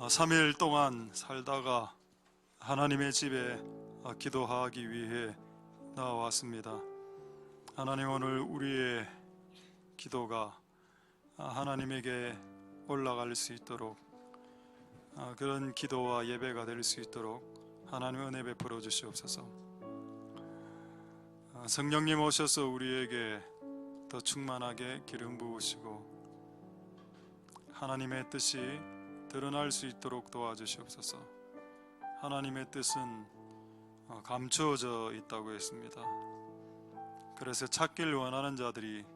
3일 동안 살다가 하나님의 집에 기도하기 위해 나왔습니다. 하나님, 오늘 우리의 기도가 하나님에게 올라갈 수 있도록, 그런 기도와 예배가 될 수 있도록 하나님 은혜 베풀어 주시옵소서. 성령님 오셔서 우리에게 더 충만하게 기름 부으시고 하나님의 뜻이 드러날 수 있도록 도와주시옵소서. 하나님의 뜻은 감추어져 있다고 했습니다. 그래서 찾길 원하는 자들이,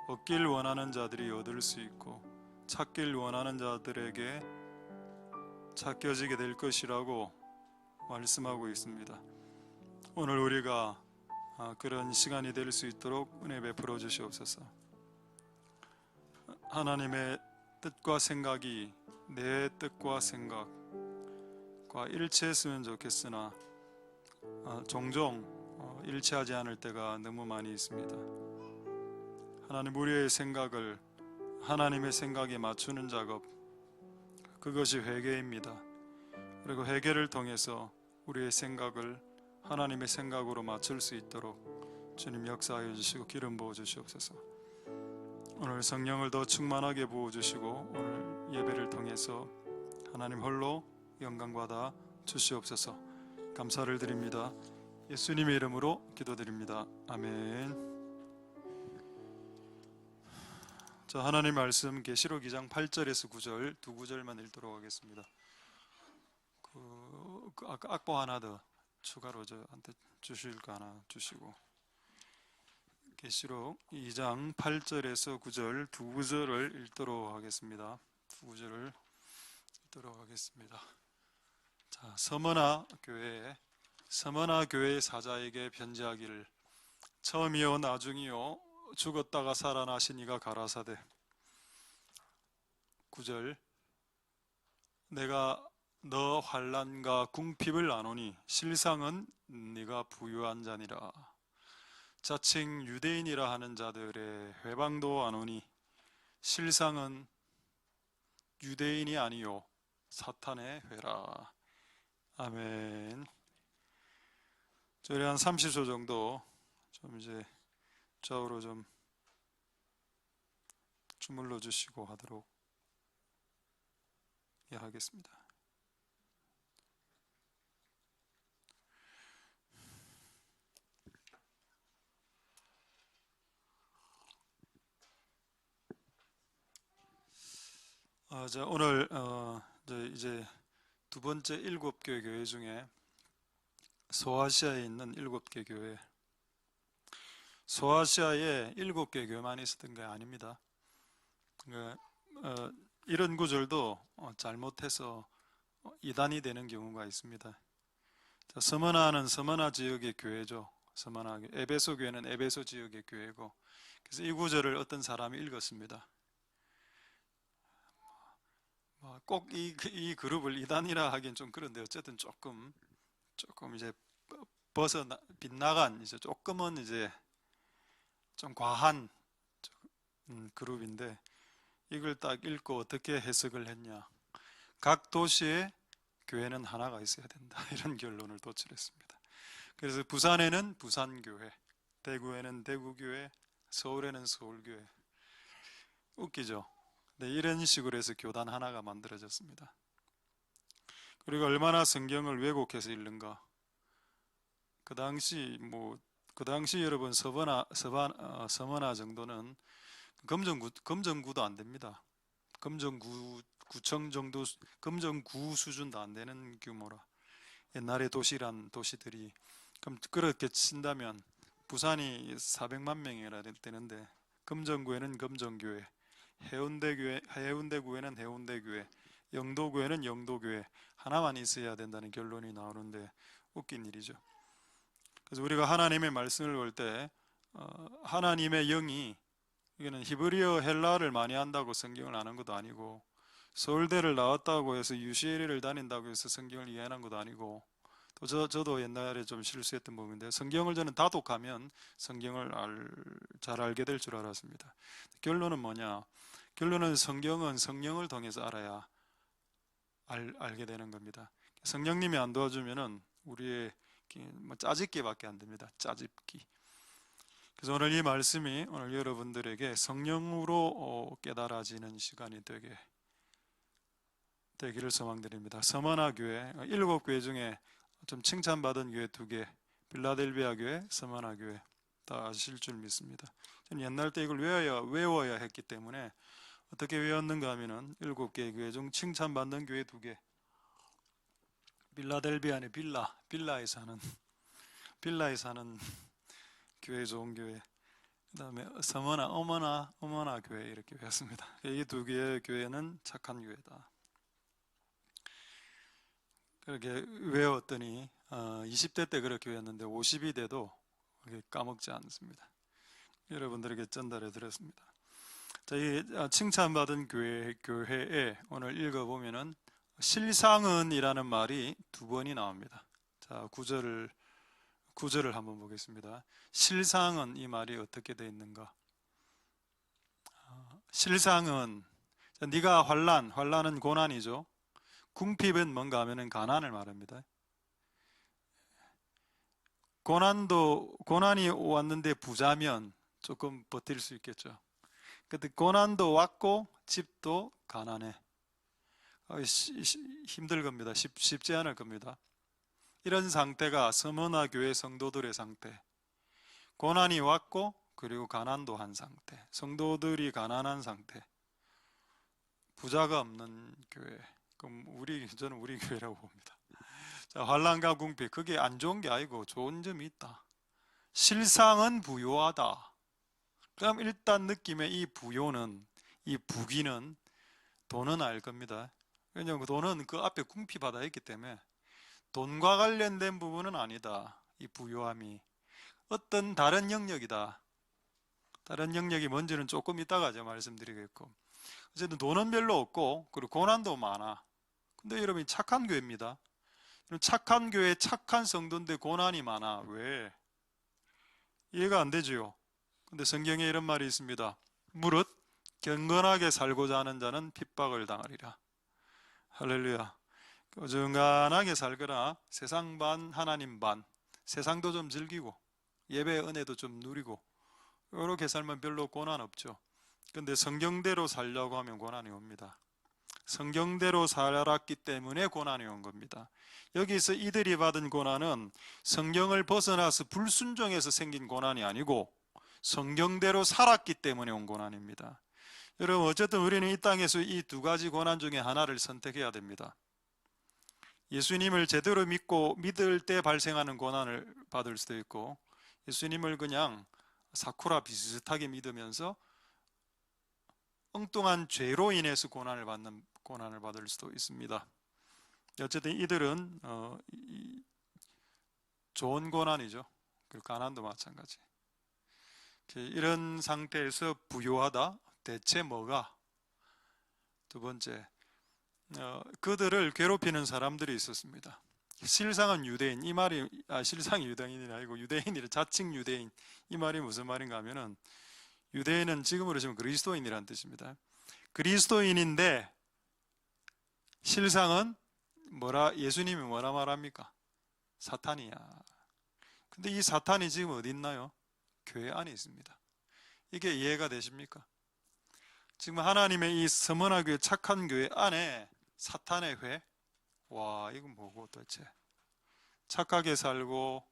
얻길 원하는 자들이 얻을 수 있고, 찾길 원하는 자들에게 찾겨지게 될 것이라고 말씀하고 있습니다. 오늘 우리가 그런 시간이 될 수 있도록 은혜 베풀어 주시옵소서. 하나님의 뜻과 생각이 내 뜻과 생각과 일치했으면 좋겠으나 종종 일치하지 않을 때가 너무 많이 있습니다. 하나님, 우리의 생각을 하나님의 생각에 맞추는 작업, 그것이 회개입니다. 그리고 회개를 통해서 우리의 생각을 하나님의 생각으로 맞출 수 있도록 주님 역사하여 주시고 기름 부어 주시옵소서. 오늘 성령을 더 충만하게 부어주시고 오늘 예배를 통해서 하나님 홀로 영광 받아 주시옵소서. 감사를 드립니다. 예수님의 이름으로 기도드립니다. 아멘. 자, 하나님 말씀 계시록 2장 8절에서 9절 두 구절만 읽도록 하겠습니다. 아까 악보 하나 더 추가로 저한테 주실까 하나 주시고, 계시록 2장 8절에서 9절 두 구절을 읽도록 하겠습니다. 두 구절을 읽도록 하겠습니다. 자, 서머나 교회의 사자에게 편지하기를, 처음이요 나중이요 죽었다가 살아나신 이가 가라사대. 9절, 내가 너 환난과 궁핍을 아노니 실상은 네가 부유한 자니라. 자칭 유대인이라 하는 자들의 회방도 아노니 실상은 유대인이 아니요 사탄의 회라. 아멘. 저희 한 30초 정도 좀 이제 좌우로 좀 주물러 주시고 하도록 하겠습니다. 자, 오늘 이제 두 번째 7개 교회 중에 소아시아에 있는 7개 교회, 소아시아에 7개 교회만 있었던 게 아닙니다. 이런 구절도 잘못해서 이단이 되는 경우가 있습니다. 자, 서머나는 서머나 지역의 교회죠. 서머나, 에베소 교회는 에베소 지역의 교회고, 그래서 이 구절을 어떤 사람이 읽었습니다. 꼭 이 그룹을 이단이라 하기엔 좀 그런데 어쨌든 조금 이제 빗나간, 이제 조금은 이제 좀 과한 그룹인데, 이걸 딱 읽고 어떻게 해석을 했냐, 각 도시에 교회는 하나가 있어야 된다, 이런 결론을 도출했습니다. 그래서 부산에는 부산교회, 대구에는 대구교회, 서울에는 서울교회. 웃기죠? 네, 이런 식으로 해서 교단 하나가 만들어졌습니다. 그리고 얼마나 성경을 왜곡해서 읽는가. 그 당시 여러분 서머나 정도는 검정구도 안 됩니다. 구청 정도, 검정구 수준도 안 되는 규모라. 옛날에 도시들이 그렇게 친다면 부산이 400만 명이라 되는데, 검정구에는 검정교회, 해운대구에는 해운대교회, 영도구에는 영도교회 하나만 있어야 된다는 결론이 나오는데 웃긴 일이죠. 그래서 우리가 하나님의 말씀을 볼 때 하나님의 영이, 이거는 히브리어 헬라어를 많이 한다고 성경을 아는 것도 아니고, 서울대를 나왔다고 해서 UCLA를 다닌다고 해서 성경을 이해하는 것도 아니고, 또 저도 옛날에 좀 실수했던 부분인데, 성경을 저는 다독하면 성경을 잘 알게 될 줄 알았습니다. 결론은 뭐냐? 결론은 성경은 성령을 통해서 알아야 알게 되는 겁니다. 성령님이 안 도와주면은 우리의 짜집기밖에 안 됩니다. 짜집기. 그래서 오늘 이 말씀이 오늘 여러분들에게 성령으로 깨달아지는 시간이 되기를 소망드립니다. 서머나 교회 7교회 중에 좀 칭찬받은 교회 2개, 빌라델비아 교회, 서머나 교회 다 아실 줄 믿습니다. 저는 옛날 때 이걸 외워야 했기 때문에 어떻게 외웠는가 하면은 7개의 교회 중 칭찬받는 교회 2개, 빌라델비아의 빌라에 사는 교회, 좋은 교회, 그 다음에 서머나 어머나 교회, 이렇게 외웠습니다. 이 2개의 교회는 착한 교회다. 그렇게 외웠더니 20대 때 그렇게 외웠는데 50이 돼도 까먹지 않습니다. 여러분들에게 전달해 드렸습니다. 자, 이 칭찬받은 교회에 오늘 읽어보면은 실상은이라는 말이 2번이 나옵니다. 자, 구절을 한번 보겠습니다. 실상은, 이 말이 어떻게 되어 있는가? 실상은, 네가 환난은 고난이죠. 궁핍은 뭔가 하면은 가난을 말합니다. 고난이 왔는데 부자면 조금 버틸 수 있겠죠. 근데 고난도 왔고 집도 가난해. 힘들 겁니다. 쉽지 않을 겁니다. 이런 상태가 서머나 교회 성도들의 상태. 고난이 왔고 그리고 가난도 한 상태. 성도들이 가난한 상태. 부자가 없는 교회. 그럼 저는 우리 교회라고 봅니다. 자, 환난과 궁핍, 그게 안 좋은 게 아니고 좋은 점이 있다. 실상은 부요하다. 그럼 일단 느낌의 이 부귀는 돈은 알 겁니다. 왜냐하면 돈은 그 앞에 궁핍하다 했기 때문에 돈과 관련된 부분은 아니다. 이 부요함이 어떤 다른 영역이다. 다른 영역이 뭔지는 조금 이따가 제가 말씀드리겠고, 어쨌든 돈은 별로 없고 그리고 고난도 많아. 근데 여러분이 착한 교회입니다. 착한 교회, 착한 성도인데 고난이 많아. 왜? 이해가 안 되지요. 근데 성경에 이런 말이 있습니다. 무릇 경건하게 살고자 하는 자는 핍박을 당하리라. 할렐루야. 어중간하게 살거나 세상 반 하나님 반, 세상도 좀 즐기고 예배 은혜도 좀 누리고 이렇게 살면 별로 고난 없죠. 근데 성경대로 살려고 하면 고난이 옵니다. 성경대로 살았기 때문에 고난이 온 겁니다. 여기서 이들이 받은 고난은 성경을 벗어나서 불순종해서 생긴 고난이 아니고 성경대로 살았기 때문에 온 고난입니다. 여러분, 어쨌든 우리는 이 땅에서 이 2가지 고난 중에 하나를 선택해야 됩니다. 예수님을 제대로 믿을 때 발생하는 고난을 받을 수도 있고, 예수님을 그냥 사쿠라 비슷하게 믿으면서 엉뚱한 죄로 인해서 고난을 받을 수도 있습니다. 어쨌든 이들은 좋은 고난이죠. 그리고 가난도 마찬가지. 이런 상태에서 부요하다. 대체 뭐가? 2번째, 그들을 괴롭히는 사람들이 있었습니다. 실상은 유대인, 이 말이 실상이 유대인이 아니고 유대인이라 자칭 유대인, 이 말이 무슨 말인가 하면은, 유대인은 지금으로 치면 그리스도인이라는 뜻입니다. 그리스도인인데 실상은 예수님이 뭐라 말합니까? 사탄이야. 근데 이 사탄이 지금 어디 있나요? 교회 안에 있습니다. 이게 이해가 되십니까? 지금 하나님의 이 서머나 교회, 착한 교회 안에 사탄의 회? 와, 이건 뭐고 도대체? 착하게 살고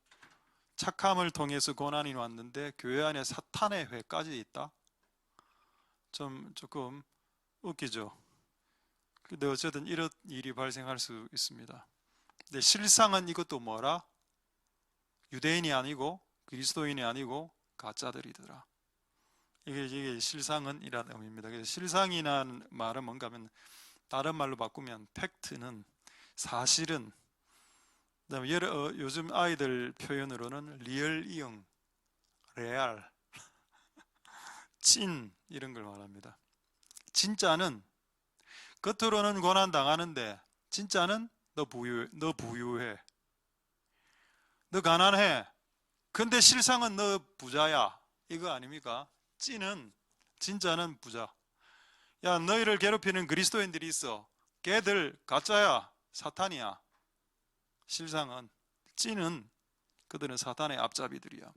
착함을 통해서 고난이 왔는데 교회 안에 사탄의 회까지 있다? 조금 웃기죠. 근데 어쨌든 이런 일이 발생할 수 있습니다. 근데 실상은 이것도 뭐라? 유대인이 아니고 그리스도인이 아니고 가짜들이더라. 이게 실상은 이라는 의미입니다. 그래서 실상이라는 말은 뭔가 하면, 다른 말로 바꾸면 팩트는, 사실은, 그다음에 요즘 아이들 표현으로는 리얼 이응, 레알, 찐, 이런 걸 말합니다. 진짜는 겉으로는 고난 당하는데 진짜는 너 부유해, 너 가난해, 근데 실상은 너 부자야, 이거 아닙니까? 진짜는 부자. 야, 너희를 괴롭히는 그리스도인들이 있어. 걔들 가짜야, 사탄이야. 실상은, 찐은 그들은 사탄의 앞잡이들이야.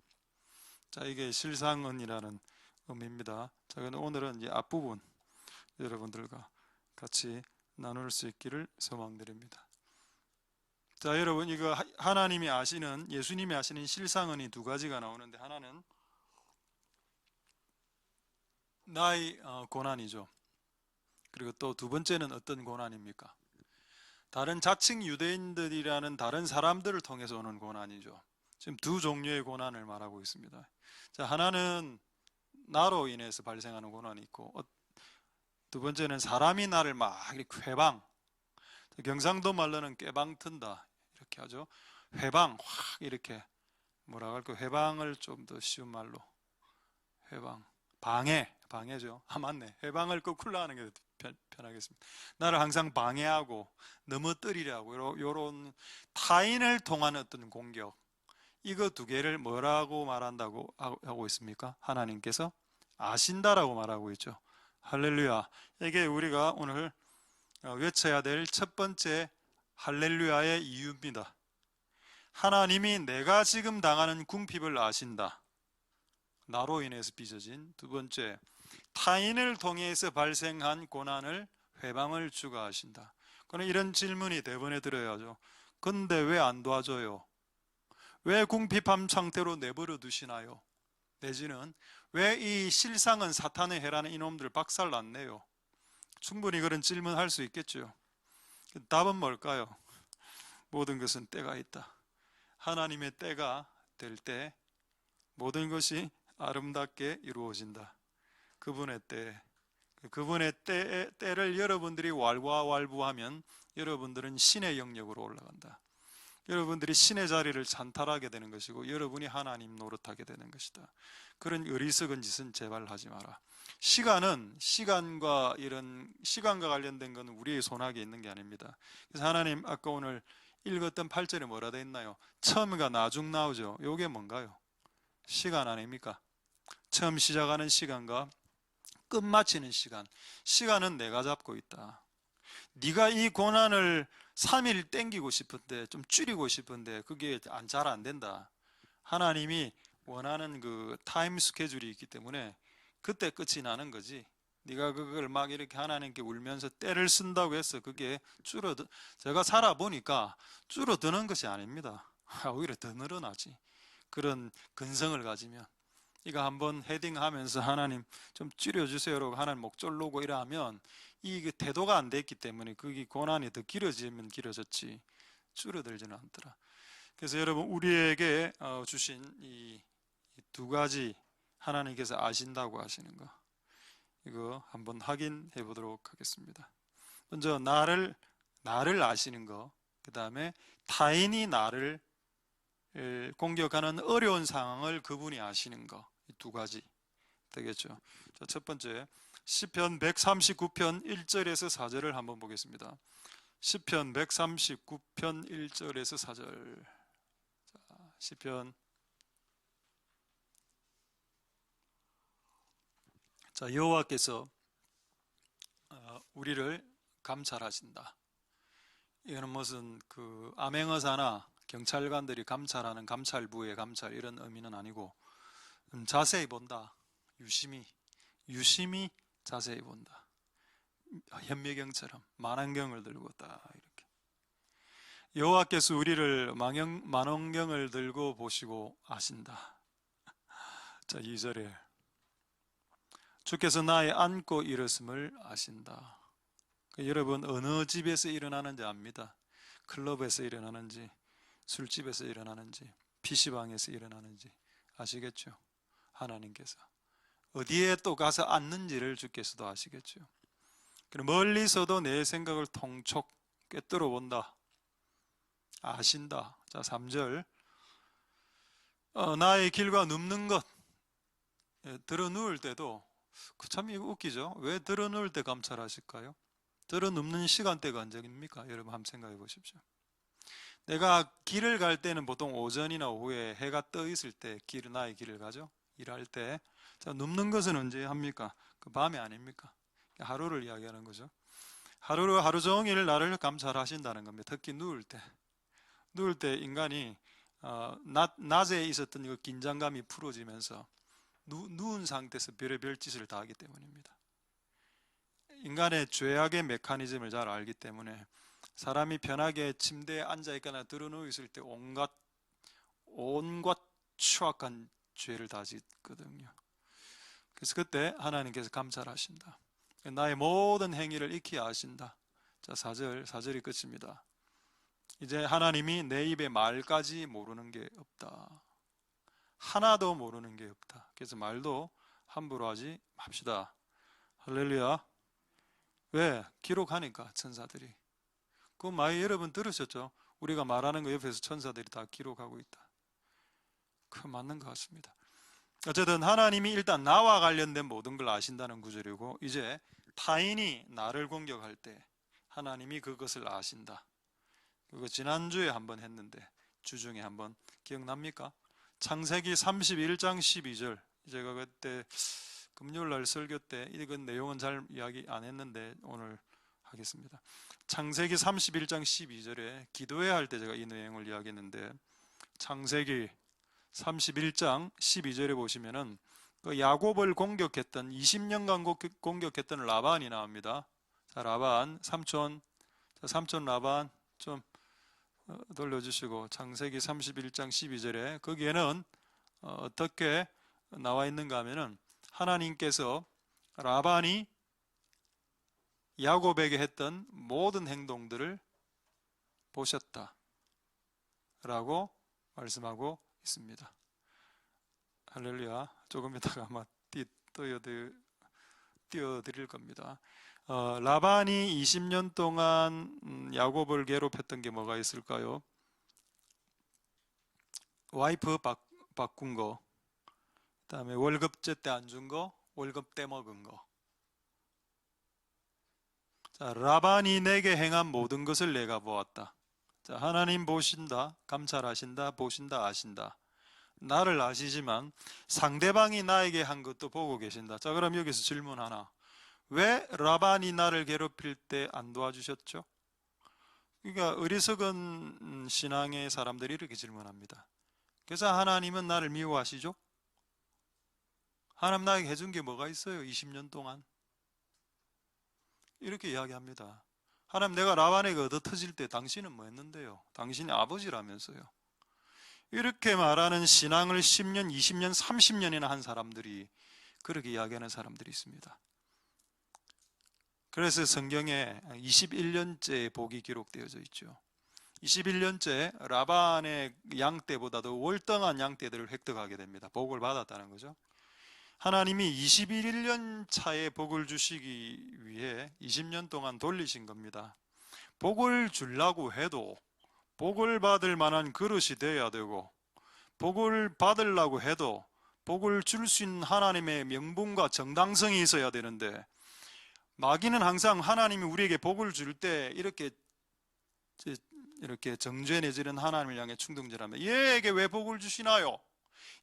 자, 이게 실상은이라는 의미입니다. 자, 오늘은 이 앞부분 여러분들과 같이 나눌 수 있기를 소망드립니다. 자, 여러분, 이거 하나님이 아시는, 예수님이 아시는 실상은이 두 가지가 나오는데, 하나는 나의 고난이죠. 그리고 또 두 번째는 어떤 고난입니까? 다른 자칭 유대인들이라는 다른 사람들을 통해서 오는 고난이죠. 지금 두 종류의 고난을 말하고 있습니다. 자, 하나는 나로 인해서 발생하는 고난이 있고, 두 번째는 사람이 나를 막 이렇게 회방, 경상도 말로는 꾀방 튼다 이렇게 하죠. 회방, 확 이렇게 뭐라 할까, 회방을 좀 더 쉬운 말로 회방, 방해죠. 맞네. 회방을 거꾸로 하는 게 편하겠습니다. 나를 항상 방해하고 넘어뜨리려고 요런 타인을 통한 어떤 공격, 이거 두 개를 뭐라고 말한다고 하고 있습니까? 하나님께서 아신다라고 말하고 있죠. 할렐루야. 이게 우리가 오늘 외쳐야 될 첫 번째 할렐루야의 이유입니다. 하나님이 내가 지금 당하는 궁핍을 아신다. 나로 인해서 빚어진. 두 번째, 타인을 통해서 발생한 고난을, 회방을 주가 아신다. 그러나 이런 질문이 대번에 들어야죠. 근데 왜 안 도와줘요? 왜 궁핍함 상태로 내버려 두시나요? 내지는 왜 이 실상은 사탄의 해라는 이놈들 박살 났네요? 충분히 그런 질문할 수 있겠죠. 답은 뭘까요? 모든 것은 때가 있다. 하나님의 때가 될 때 모든 것이 아름답게 이루어진다. 그분의 때, 그분의 때를 여러분들이 왈가왈부하면 여러분들은 신의 영역으로 올라간다. 여러분들이 신의 자리를 찬탈하게 되는 것이고 여러분이 하나님 노릇하게 되는 것이다. 그런 어리석은 짓은 제발 하지 마라. 시간과 관련된 건 우리의 손아귀에 있는 게 아닙니다. 그래서 하나님 아까 오늘 읽었던 8절에 뭐라 돼 있나요? 처음과 나중 나오죠. 요게 뭔가요? 시간 아닙니까? 처음 시작하는 시간과 끝마치는 시간. 시간은 내가 잡고 있다. 네가 이 고난을 3일 땡기고 싶은데, 좀 줄이고 싶은데 그게 잘 안 된다. 하나님이 원하는 그 타임 스케줄이 있기 때문에 그때 끝이 나는 거지. 네가 그걸 막 이렇게 하나님께 울면서 때를 쓴다고 해서 그게 제가 살아보니까 줄어드는 것이 아닙니다. 오히려 더 늘어나지. 그런 근성을 가지면. 이거 한번 헤딩하면서 하나님 좀 줄여주세요라고 하나님 목줄 놓고 이러면 이 태도가 안 됐기 때문에 그게 고난이 더 길어지면 길어졌지 줄어들지는 않더라. 그래서 여러분, 우리에게 주신 이 두 가지 하나님께서 아신다고 하시는 거, 이거 한번 확인해 보도록 하겠습니다. 먼저 나를 아시는 거, 그 다음에 타인이 나를 공격하는 어려운 상황을 그분이 아시는 거, 이 두 가지 되겠죠. 자, 첫 번째 시편 139편 1절에서 4절을 한번 보겠습니다. 시편 139편 1절에서 4절. 자, 시편. 자, 여호와께서 우리를 감찰하신다. 이거는 무슨 그 암행어사나 경찰관들이 감찰하는 감찰부의 감찰 이런 의미는 아니고 자세히 본다. 유심히 자세히 본다. 현미경처럼 만원경을 들고 딱 이렇게. 여호와께서 우리를 만원경을 들고 보시고 아신다. 자, 2절에 주께서 나의 안고 일었음을 아신다. 여러분, 어느 집에서 일어나는지 압니다. 클럽에서 일어나는지, 술집에서 일어나는지, PC방에서 일어나는지 아시겠죠? 하나님께서 어디에 또 가서 앉는지를 주께서도 아시겠죠? 그럼 멀리서도 내 생각을 통촉 꿰뚫어 본다. 아신다. 자, 3절 나의 길과 눕는 것. 들어 누울 때도 참 이거 웃기죠? 왜 들어 누울 때 감찰하실까요? 들어 눕는 시간대가 언제입니까? 여러분 한번 생각해 보십시오. 내가 길을 갈 때는 보통 오전이나 오후에 해가 떠 있을 때 나의 길을 가죠. 일할 때. 자, 눕는 것은 언제 합니까? 그 밤에 아닙니까? 하루를 이야기하는 거죠. 하루 종일 나를 감찰하신다는 겁니다. 특히 누울 때 인간이 낮에 있었던 그 긴장감이 풀어지면서 누운 상태에서 별의별 짓을 다 하기 때문입니다. 인간의 죄악의 메커니즘을 잘 알기 때문에 사람이 편하게 침대에 앉아 있거나 드러누워 있을 때 온갖 추악한 죄를 다 짓거든요. 그래서 그때 하나님께서 감찰하신다. 나의 모든 행위를 익히 아신다. 자, 4절이 끝입니다. 이제 하나님이 내 입의 말까지 모르는 게 없다. 하나도 모르는 게 없다. 그래서 말도 함부로 하지 맙시다. 할렐루야. 왜? 기록하니까 천사들이. 그 많이 여러분 들으셨죠? 우리가 말하는 거 옆에서 천사들이 다 기록하고 있다. 그 맞는 것 같습니다. 어쨌든 하나님이 일단 나와 관련된 모든 걸 아신다는 구절이고, 이제 타인이 나를 공격할 때 하나님이 그것을 아신다. 그거 지난주에 한번 했는데 주중에 한번 기억납니까? 창세기 31장 12절. 제가 그때 금요일날 설교 때 이건 내용은 잘 이야기 안 했는데 오늘 하겠습니다. 창세기 31장 12절에 기도해야 할 때 제가 이 내용을 이야기했는데, 창세기 31장 12절에 보시면은 그 야곱을 공격했던 20년간 공격했던 라반이 나옵니다. 자, 라반 삼촌, 삼촌 라반 좀 돌려주시고, 창세기 31장 12절에 거기에는 어떻게 나와 있는가 하면은 하나님께서 라반이 야곱에게 했던 모든 행동들을 보셨다 라고 말씀하고 있습니다. 할렐루야. 조금 이따가 아마 띄워드릴 겁니다. 라반이 20년 동안 야곱을 괴롭혔던 게 뭐가 있을까요? 와이프 바꾼 거, 그 다음에 월급 제때 안 준 거, 월급 떼먹은 거. 자, 라반이 내게 행한 모든 것을 내가 보았다. 자, 하나님 보신다, 감찰하신다, 보신다, 아신다. 나를 아시지만 상대방이 나에게 한 것도 보고 계신다. 자, 그럼 여기서 질문 하나. 왜 라반이 나를 괴롭힐 때 안 도와주셨죠? 그러니까 어리석은 신앙의 사람들이 이렇게 질문합니다. 그래서 하나님은 나를 미워하시죠? 하나님 나에게 해준 게 뭐가 있어요? 20년 동안. 이렇게 이야기합니다. 하나님, 내가 라반에게 얻어터질 때 당신은 뭐 했는데요? 당신이 아버지라면서요. 이렇게 말하는 신앙을 10년, 20년, 30년이나 한 사람들이 그렇게 이야기하는 사람들이 있습니다. 그래서 성경에 21년째 복이 기록되어져 있죠. 21년째 라반의 양떼보다도 월등한 양떼들을 획득하게 됩니다. 복을 받았다는 거죠. 하나님이 21년 차에 복을 주시기 위해 20년 동안 돌리신 겁니다. 복을 주려고 해도 복을 받을 만한 그릇이 되어야 되고, 복을 받으려고 해도 복을 줄 수 있는 하나님의 명분과 정당성이 있어야 되는데, 마귀는 항상 하나님이 우리에게 복을 줄 때 이렇게 정죄 내지는 하나님을 향해 충동질하며, 얘에게 왜 복을 주시나요?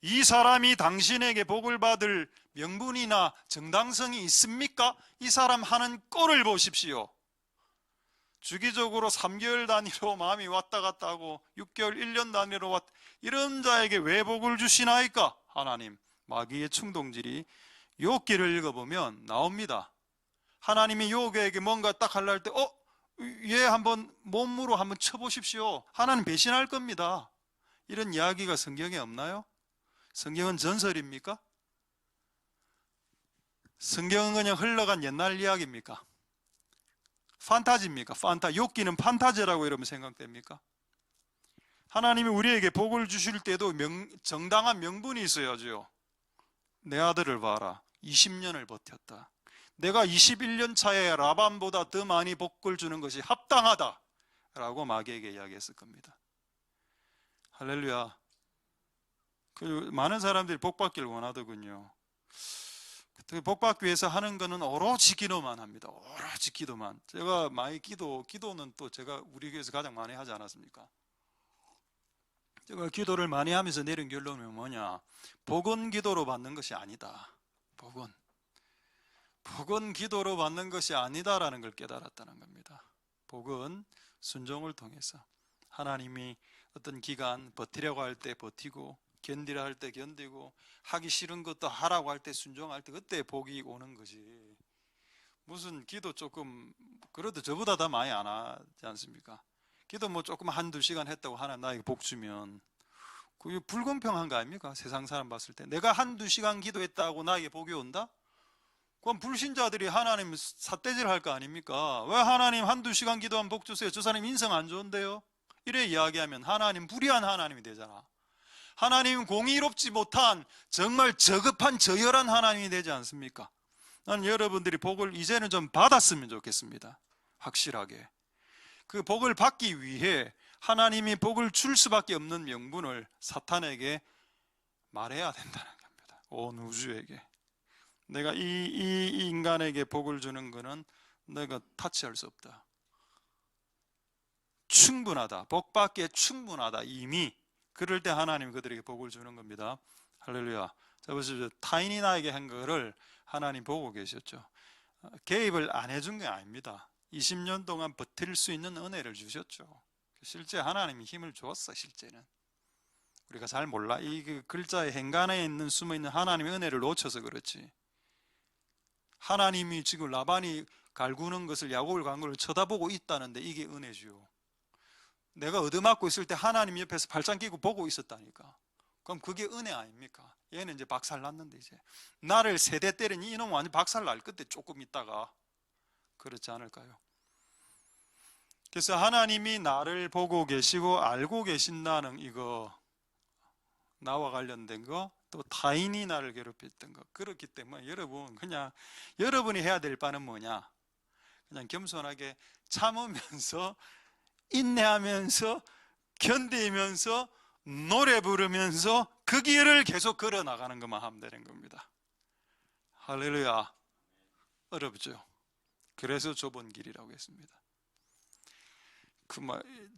이 사람이 당신에게 복을 받을 명분이나 정당성이 있습니까? 이 사람 하는 꼴을 보십시오. 주기적으로 3개월 단위로 마음이 왔다 갔다 하고 6개월, 1년 단위로 이런 자에게 왜 복을 주시나이까? 하나님. 마귀의 충동질이 욥기를 읽어보면 나옵니다. 하나님이 욥에게 뭔가 딱 하려 할 때 얘 한번 몸으로 한번 쳐보십시오. 하나님 배신할 겁니다. 이런 이야기가 성경에 없나요? 성경은 전설입니까? 성경은 그냥 흘러간 옛날 이야기입니까? 판타지입니까? 욥기는 판타지라고 이러면 생각됩니까? 하나님이 우리에게 복을 주실 때도 정당한 명분이 있어야죠. 내 아들을 봐라. 20년을 버텼다. 내가 21년 차에 라반보다 더 많이 복을 주는 것이 합당하다 라고 마귀에게 이야기했을 겁니다. 할렐루야. 많은 사람들이 복 받기를 원하더군요. 복 받기 위해서 하는 거는 오로지 기도만 합니다. 오로지 기도만. 제가 많이 기도는 또 제가 우리 교회에서 가장 많이 하지 않았습니까? 제가 기도를 많이 하면서 내린 결론은 뭐냐? 복은 기도로 받는 것이 아니다. 복은 기도로 받는 것이 아니다라는 걸 깨달았다는 겁니다. 복은 순종을 통해서 하나님이 어떤 기간 버티려고 할 때 버티고 견디라 할 때 견디고 하기 싫은 것도 하라고 할 때 순종할 때 그때 복이 오는 거지. 무슨 기도 조금 그래도 저보다 더 많이 안 하지 않습니까? 기도 뭐 조금 한두 시간 했다고 하나님 나에게 복 주면 그게 불공평한 거 아닙니까? 세상 사람 봤을 때 내가 한두 시간 기도했다고 나에게 복이 온다? 그럼 불신자들이 하나님 삿대질 할 거 아닙니까? 왜 하나님 한두 시간 기도하면 복 주세요? 저 사람 인성 안 좋은데요? 이래 이야기하면 하나님 불의한 하나님이 되잖아. 하나님 공의롭지 못한 정말 저급한 저열한 하나님이 되지 않습니까? 나는 여러분들이 복을 이제는 좀 받았으면 좋겠습니다. 확실하게 그 복을 받기 위해 하나님이 복을 줄 수밖에 없는 명분을 사탄에게 말해야 된다는 겁니다. 온 우주에게 내가 이 인간에게 복을 주는 것은 내가 타치할 수 없다. 충분하다. 복 받기에 충분하다. 이미 그럴 때 하나님이 그들에게 복을 주는 겁니다. 할렐루야. 자, 보십시오. 타인이 나에게 한 거를 하나님 보고 계셨죠. 개입을 안 해준 게 아닙니다. 20년 동안 버틸 수 있는 은혜를 주셨죠. 실제 하나님이 힘을 줬어. 실제는 우리가 잘 몰라. 이 그 글자의 행간에 있는 숨어있는 하나님의 은혜를 놓쳐서 그렇지. 하나님이 지금 라반이 갈구는 것을 야곱을 간 걸 쳐다보고 있다는데 이게 은혜죠. 내가 얻어맞고 있을 때 하나님 옆에서 발짱 끼고 보고 있었다니까. 그럼 그게 은혜 아닙니까? 얘는 이제 박살 났는데 이제 나를 세대 때린 이놈 완전 박살 날 끝에 조금 있다가 그렇지 않을까요? 그래서 하나님이 나를 보고 계시고 알고 계신다는 이거 나와 관련된 거 또 타인이 나를 괴롭혔던 거 그렇기 때문에 여러분 그냥 여러분이 해야 될 바는 뭐냐? 그냥 겸손하게 참으면서 인내하면서 견디면서 노래 부르면서 그 길을 계속 걸어 나가는 것만 하면 되는 겁니다. 할렐루야. 어렵죠. 그래서 좁은 길이라고 했습니다.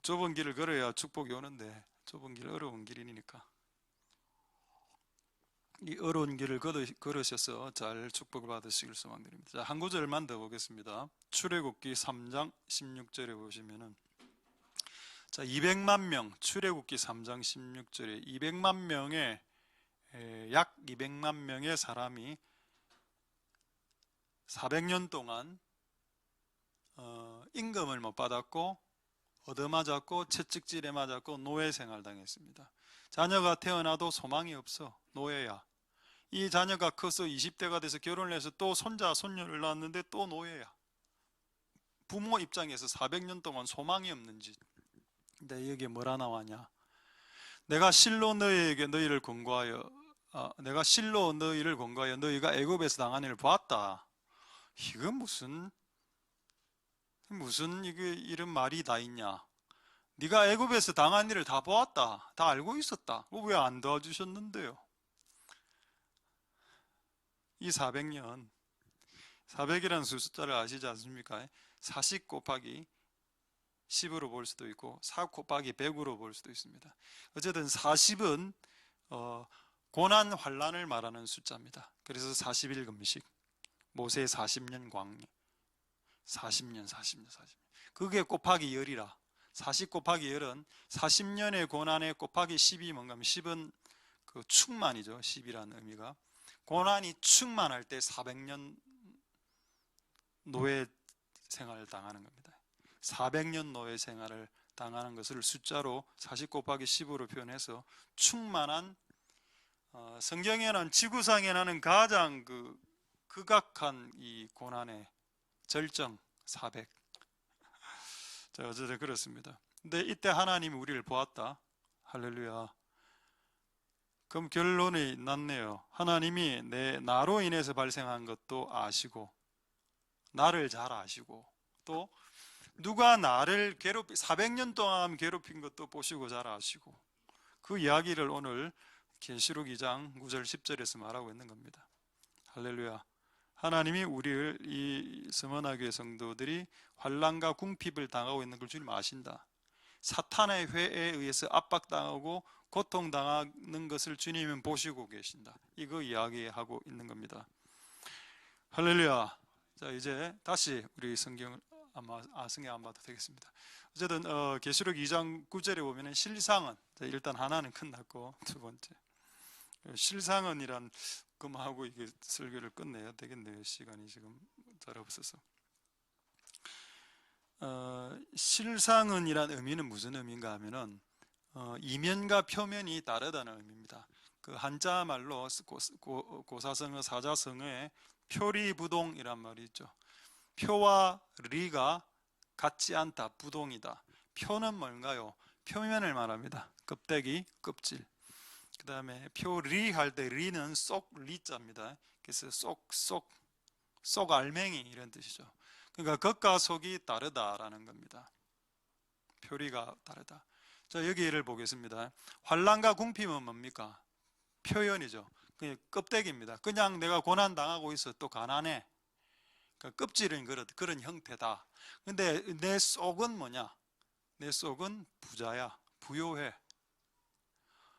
좁은 길을 걸어야 축복이 오는데 좁은 길 어려운 길이니까 이 어려운 길을 걸으셔서 잘 축복을 받으시길 소망드립니다. 자, 한 구절만 더 보겠습니다. 출애굽기 3장 16절에 보시면은 자, 200만 명, 출애굽기 3장 16절에 200만 명의 약 200만 명의 사람이 400년 동안 임금을 못 받았고 얻어맞았고 채찍질에 맞았고 노예 생활 당했습니다. 자녀가 태어나도 소망이 없어. 노예야. 이 자녀가 커서 20대가 돼서 결혼을 해서 또 손자 손녀를 낳았는데 또 노예야. 부모 입장에서 400년 동안 소망이 없는 짓. 근데 여기에 뭐라 나왔냐? 내가 실로 너희를 권고하여 내가 실로 너희를 권고하여 너희가 애굽에서 당한 일을 보았다. 이거 무슨 이게 이런 말이 다 있냐? 네가 애굽에서 당한 일을 다 보았다. 다 알고 있었다. 왜 안 도와주셨는데요? 이 400년 400이라는 숫자를 아시지 않습니까? 40 곱하기 10으로 볼 수도 있고 4 곱하기 100으로 볼 수도 있습니다. 어쨌든 40은 고난 환난을 말하는 숫자입니다. 그래서 40일 금식, 모세 40년 광야, 40년 그게 곱하기 열이라. 40 곱하기 열은 40년의 고난에 곱하기 10이 뭔가 하면 10은 그 충만이죠. 10이라는 의미가 고난이 충만할 때 400년 노예 생활을 당하는 겁니다. 400년 노예 생활을 당하는 것을 숫자로 40 곱하기 10으로 표현해서 충만한 성경에는 지구상에 나는 가장 극악한 이 고난의 절정 400. 자, 어쨌든 그렇습니다. 근데 이때 하나님이 우리를 보았다. 할렐루야. 그럼 결론이 났네요. 하나님이 나로 인해서 발생한 것도 아시고 나를 잘 아시고 또 누가 나를 400년 동안 괴롭힌 것도 보시고 잘 아시고 그 이야기를 오늘 계시록 2장 9절 10절에서 말하고 있는 겁니다. 할렐루야. 하나님이 우리를 이 스무나교회 성도들이 환난과 궁핍을 당하고 있는 걸 주님 아신다. 사탄의 회에 의해서 압박당하고 고통당하는 것을 주님은 보시고 계신다. 이거 이야기하고 있는 겁니다. 할렐루야. 자, 이제 다시 우리 성경을 성경 안 봐도 되겠습니다. 어쨌든 계시록 2장 9절에 보면은 실상은, 자, 일단 하나는 끝났고, 두 번째 실상은이란 그만하고 이게 설교를 끝내야 되겠네요. 시간이 지금 잘 없어서. 실상은이란 의미는 무슨 의미인가 하면은 이면과 표면이 다르다는 의미입니다. 그 한자 말로 고사성어 사자성어에 표리부동이란 말이 있죠. 표와 리가 같지 않다, 부동이다. 표는 뭔가요? 표면을 말합니다. 껍데기, 껍질. 그 다음에 표리 할 때 리는 쏙 리자입니다. 그래서 쏙 알맹이 이런 뜻이죠. 그러니까 겉과 속이 다르다라는 겁니다. 표리가 다르다. 자, 여기를 보겠습니다. 환난과 궁핍은 뭡니까? 표현이죠. 그냥 껍데기입니다. 그냥 내가 고난 당하고 있어, 또 가난해. 그러니까 껍질은 그런 형태다. 근데 내 속은 뭐냐? 내 속은 부자야, 부요해.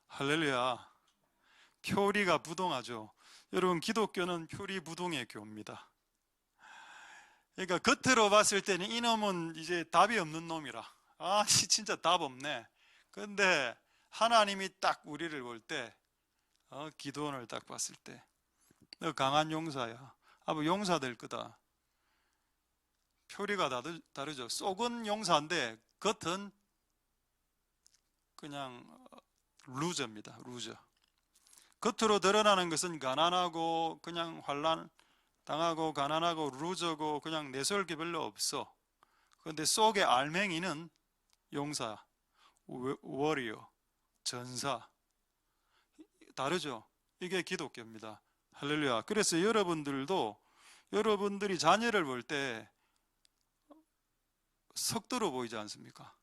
할렐루야. 표리가 부동하죠. 여러분, 기독교는 표리부동의 교입니다. 그러니까 겉으로 봤을 때는 이놈은 이제 답이 없는 놈이라, 아 진짜 답 없네. 그런데 하나님이 딱 우리를 볼 때, 기도원을 딱 봤을 때, 너 강한 용사야, 아버 용사 될 거다. 표리가 다르죠. 속은 용사인데 겉은 그냥 루저입니다. 루저. 겉으로 드러나는 것은 가난하고 그냥 환난 당하고 가난하고 루저고 그냥 내세울 게 별로 없어. 그런데 속의 알맹이는 용사, 워리어, 전사. 다르죠. 이게 기독교입니다. 할렐루야. 그래서 여러분들이 자녀를 볼 때 석도로 보이지 않습니까?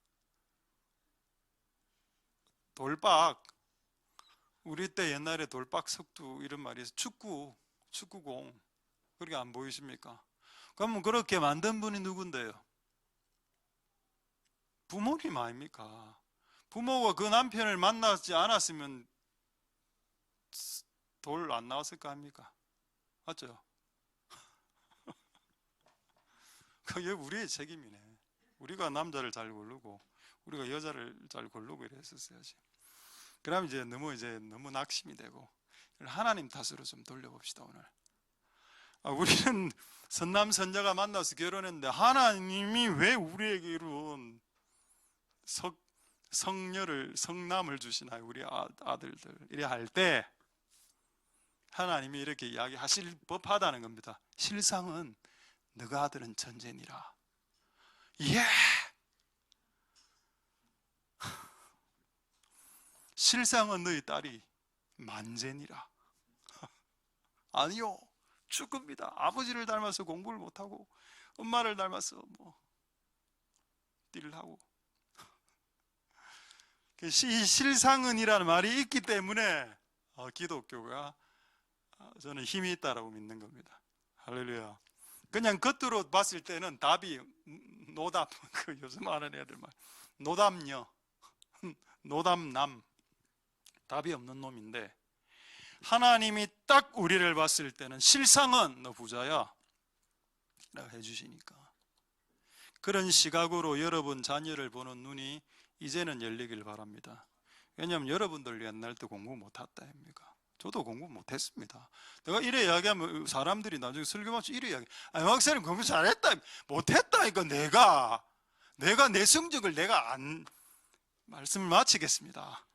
돌박. 우리 때 옛날에 돌박 석두 이런 말이 있어요. 축구공. 그렇게 안 보이십니까? 그러면 그렇게 만든 분이 누군데요? 부모님 아닙니까? 부모가 그 남편을 만나지 않았으면 돌 안 나왔을 거 아닙니까? 맞죠? 그게 우리의 책임이네. 우리가 남자를 잘 고르고 우리가 여자를 잘 고르고 이랬었어야지. 그럼 이제 너무 낙심이 되고 하나님 탓으로 좀 돌려봅시다. 오늘 우리는 선남 선녀가 만나서 결혼했는데 하나님이 왜 우리에게 이런 성남을 주시나요? 우리 아들들 이래 할 때 하나님이 이렇게 이야기하실 법하다는 겁니다. 실상은 너가 아들은 천재니라. 예. 실상은 너희 딸이 만재니라. 아니요, 죽습니다. 아버지를 닮아서 공부를 못하고 엄마를 닮아서 띠를 하고. 실상은이라는 말이 있기 때문에 기독교가 저는 힘이 있다라고 믿는 겁니다. 할렐루야. 그냥 겉으로 봤을 때는 답이 노답, 그 요즘 하는 애들 말 노답녀, 노답남, 답이 없는 놈인데 하나님이 딱 우리를 봤을 때는 실상은 너 부자야 라고 해주시니까 그런 시각으로 여러분 자녀를 보는 눈이 이제는 열리길 바랍니다. 왜냐하면 여러분들 옛날도 공부 못했다 합니까? 저도 공부 못했습니다. 내가 이래 이야기하면 사람들이 나중에 설교 마치 이래 이야기, 목사님 공부 잘했다, 못했다. 이거 내가 내 성적을 내가 안 말씀을 마치겠습니다.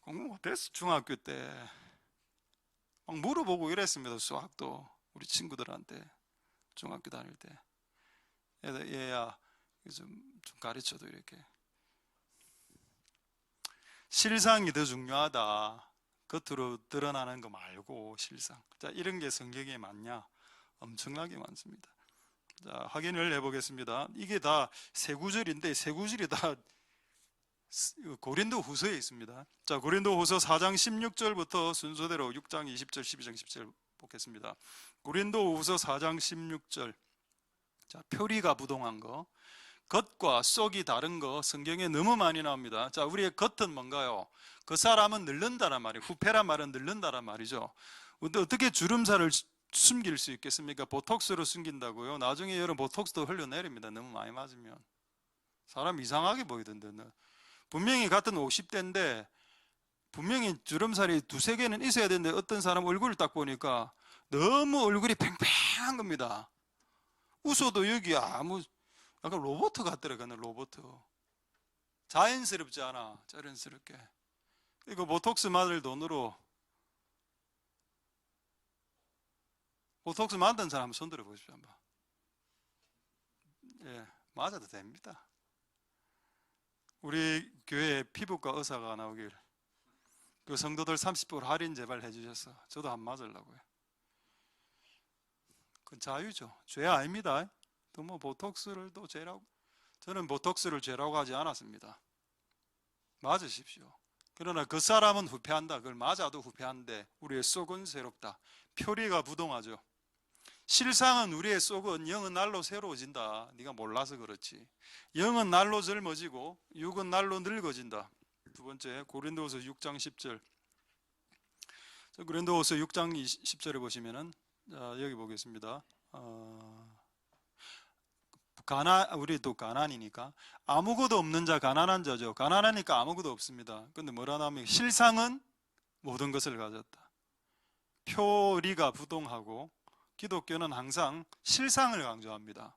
공부 못했어. 중학교 때 막 물어보고 이랬습니다. 수학도 우리 친구들한테 중학교 다닐 때 얘야 좀 가르쳐도 이렇게 실상이 더 중요하다. 겉으로 드러나는 거 말고 실상. 자, 이런 게 성경에 맞냐? 엄청나게 많습니다. 자, 확인을 해보겠습니다. 이게 다 세 구절인데 세 구절이 다 고린도 후서에 있습니다. 자, 고린도 후서 4장 16절부터 순서대로 6장 20절, 12장 10절 보겠습니다. 고린도 후서 4장 16절. 자, 표리가 부동한 거, 겉과 속이 다른 거 성경에 너무 많이 나옵니다. 자, 우리의 겉은 뭔가요? 그 사람은 늙는다란 말이에요. 후패란 말은 늙는다란 말이죠. 근데 어떻게 주름살을 숨길 수 있겠습니까? 보톡스로 숨긴다고요? 나중에 여러분 보톡스도 흘려내립니다. 너무 많이 맞으면. 사람 이상하게 보이던데. 분명히 같은 50대인데 분명히 주름살이 두세 개는 있어야 되는데 어떤 사람 얼굴을 딱 보니까 너무 얼굴이 팽팽한 겁니다. 웃어도 여기 아무 약간 로봇 같더라고요. 로봇. 자연스럽지 않아. 자연스럽게. 이거 보톡스 맞을 돈으로 보톡스 만든 사람 손 들어 보십시오. 한번. 예, 맞아도 됩니다. 우리 교회에 피부과 의사가 나오길 그 성도들 30% 할인 제발 해주셔서 저도 안 맞으려고요. 그건 자유죠. 죄 아닙니다. 또 뭐 보톡스를 또 죄라고, 저는 보톡스를 죄라고 하지 않았습니다. 맞으십시오. 그러나 그 사람은 후회한다. 그걸 맞아도 후회한데 우리의 속은 새롭다. 표리가 부동하죠. 실상은 우리의 속은 영은 날로 새로워진다. 네가 몰라서 그렇지. 영은 날로 젊어지고 육은 날로 늙어진다. 두 번째, 고린도후서 6장 10절. 고린도후서 6장 10절에 보시면은, 여기 보겠습니다. 우리 또 가난이니까 아무것도 없는 자 가난한 자죠. 가난하니까 아무것도 없습니다. 근데 뭐라 하면 실상은 모든 것을 가졌다. 표리가 부동하고 기독교는 항상 실상을 강조합니다.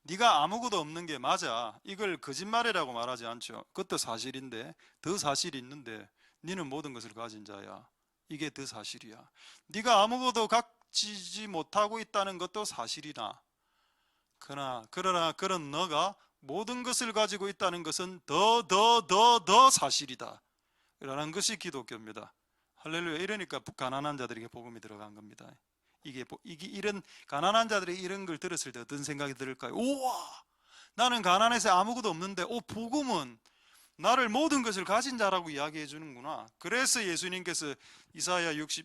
네가 아무것도 없는 게 맞아. 이걸 거짓말이라고 말하지 않죠. 그것도 사실인데 더 사실이 있는데 너는 모든 것을 가진 자야. 이게 더 사실이야. 네가 아무것도 갖지 못하고 있다는 것도 사실이나 그러나 그런 너가 모든 것을 가지고 있다는 것은 더 사실이다 라는 것이 기독교입니다. 할렐루야. 이러니까 가난한 자들에게 복음이 들어간 겁니다. 이게 이런 가난한 자들이 이런 걸 들었을 때 어떤 생각이 들을까요? 우와, 나는 가난해서 아무것도 없는데 복음은 나를 모든 것을 가진 자라고 이야기해 주는구나. 그래서 예수님께서 이사야 60장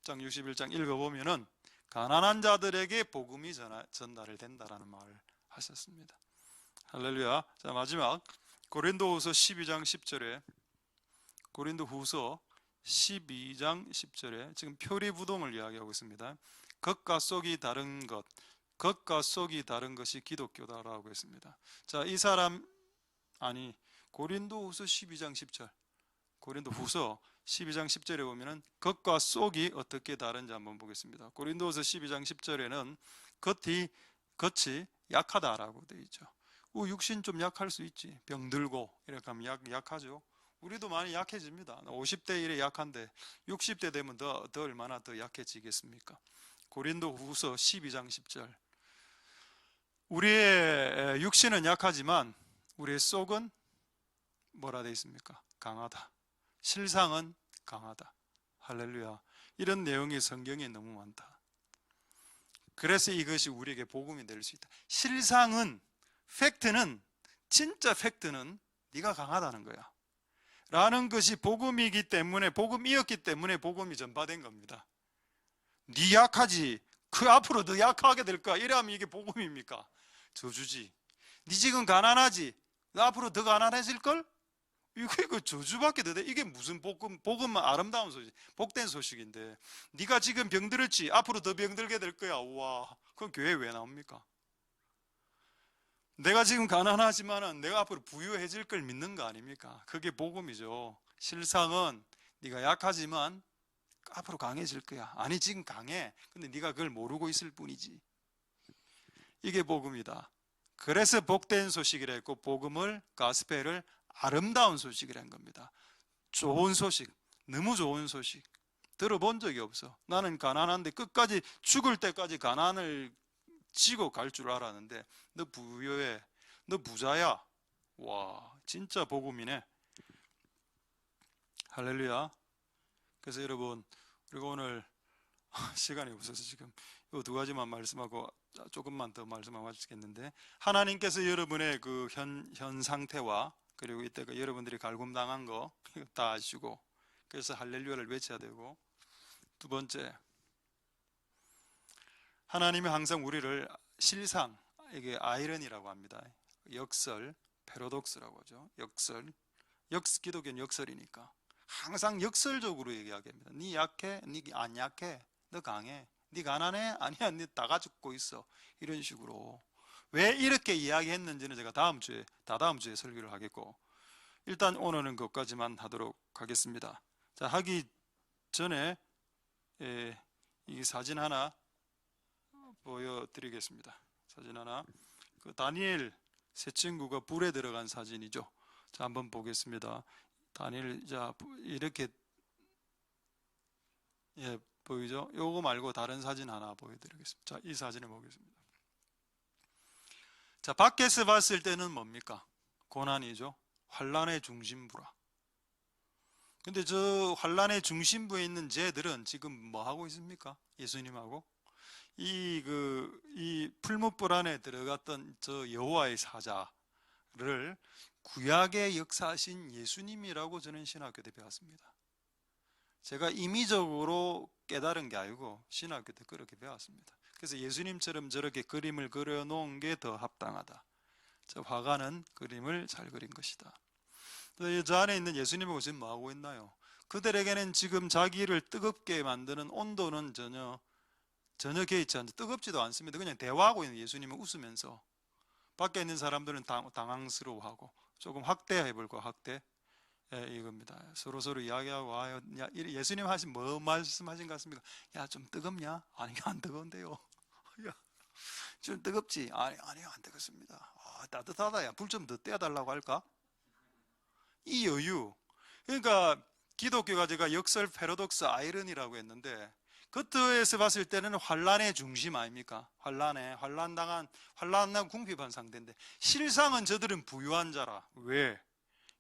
61장 읽어보면은 가난한 자들에게 복음이 전달을 된다라는 말을 하셨습니다. 할렐루야. 자, 마지막 고린도후서 12장 10절에 고린도후서 12장 10절에 지금 표리부동을 이야기하고 있습니다. 겉과 속이 다른 것, 겉과 속이 다른 것이 기독교다라고 했습니다. 자, 이 사람 고린도후서 12장 10절, 고린도후서 12장 10절에 보면은 겉과 속이 어떻게 다른지 한번 보겠습니다. 고린도후서 12장 10절에는 겉이 약하다라고 되어 있죠. 육신 좀 약할 수 있지. 병들고 이렇게 하면 약하죠. 우리도 많이 약해집니다. 50대 이래 약한데 60대 되면 더 얼마나 더 약해지겠습니까? 고린도후서 12장 10절. 우리의 육신은 약하지만 우리의 속은 뭐라 되어 있습니까? 강하다. 실상은 강하다. 할렐루야. 이런 내용이 성경에 너무 많다. 그래서 이것이 우리에게 복음이 될 수 있다. 실상은, 팩트는, 진짜 팩트는 네가 강하다는 거야 라는 것이 복음이기 때문에, 복음이었기 때문에 복음이 전파된 겁니다. 네 약하지, 그 앞으로 더 약하게 될 거야 이러면 이게 복음입니까? 저주지. 네 지금 가난하지, 너 앞으로 더 가난해질걸? 이거 저주밖에 더 돼. 이게 무슨 복음은 아름다운 소식, 복된 소식인데 네가 지금 병들었지, 앞으로 더 병들게 될 거야. 우와, 그럼 교회 왜 나옵니까? 내가 지금 가난하지만은 내가 앞으로 부유해질 걸 믿는 거 아닙니까? 그게 복음이죠. 실상은 네가 약하지만 앞으로 강해질 거야. 아니 지금 강해. 근데 네가 그걸 모르고 있을 뿐이지. 이게 복음이다. 그래서 복된 소식이라 했고, 복음을, 가스펠을 아름다운 소식이라 한 겁니다. 좋은 소식, 너무 좋은 소식. 들어본 적이 없어. 나는 가난한데 끝까지 죽을 때까지 가난을 지고 갈 줄 알았는데 너 부유해, 너 부자야. 와, 진짜 복음이네. 할렐루야. 그래서 여러분, 우리가 오늘 시간이 없어서 지금 이 두 가지만 말씀하고 조금만 더 말씀하고 마치겠는데, 하나님께서 여러분의 그 현 상태와 그리고 이때가 여러분들이 갈굼당한 거 다 아시고, 그래서 할렐루야를 외쳐야 되고, 두 번째, 하나님이 항상 우리를 실상, 이게 아이러니라고 합니다. 역설, 패러독스라고 하죠. 역설, 기독교는 역설이니까 항상 역설적으로 얘기하게 합니다. 네 약해, 네 안 약해, 너 강해, 네 가난해? 아니야, 네 다 가지고 있어. 이런 식으로. 왜 이렇게 이야기했는지는 제가 다다음 주에 설교를 하겠고, 일단 오늘은 그것까지만 하도록 하겠습니다. 자, 하기 전에 이 사진 하나 보여드리겠습니다. 사진 하나. 그 다니엘 세 친구가 불에 들어간 사진이죠. 자, 한번 보겠습니다. 다니엘, 자, 이렇게 보이죠? 요거 말고 다른 사진 하나 보여드리겠습니다. 자, 이 사진을 보겠습니다. 자, 밖에서 봤을 때는 뭡니까? 고난이죠. 환란의 중심부라. 근데 저 환란의 중심부에 있는 쟤들은 지금 뭐 하고 있습니까? 예수님하고 이 풀무불 안에 들어갔던 저 여호와의 사자를 구약의 역사하신 예수님이라고 저는 신학교 때 배웠습니다. 제가 임의적으로 깨달은 게 아니고 신학교 때 그렇게 배웠습니다. 그래서 예수님처럼 저렇게 그림을 그려놓은 게 더 합당하다. 저 화가는 그림을 잘 그린 것이다. 저 안에 있는 예수님하고 지금 뭐 하고 있나요? 그들에게는 지금 자기를 뜨겁게 만드는 온도는 전혀 개의치 않죠. 뜨겁지도 않습니다. 그냥 대화하고 있는 예수님은 웃으면서, 밖에 있는 사람들은 당황스러워하고 조금 확대해볼까, 확대. 이겁니다. 서로 이야기하고, 예수님 하신 뭐 말씀하신 것 같습니까? 야, 좀 뜨겁냐? 아니, 안 뜨거운데요. 야, 좀 뜨겁지? 아니, 안 뜨겁습니다. 따뜻하다. 야, 불 좀 더 떼어달라고 할까? 이 여유. 그러니까 기독교가 제가 역설 패러독스 아이러니라고 했는데, 겉에서 봤을 때는 환란의 중심 아닙니까? 환란당한 궁핍한 상태인데, 실상은 저들은 부유한 자라. 왜?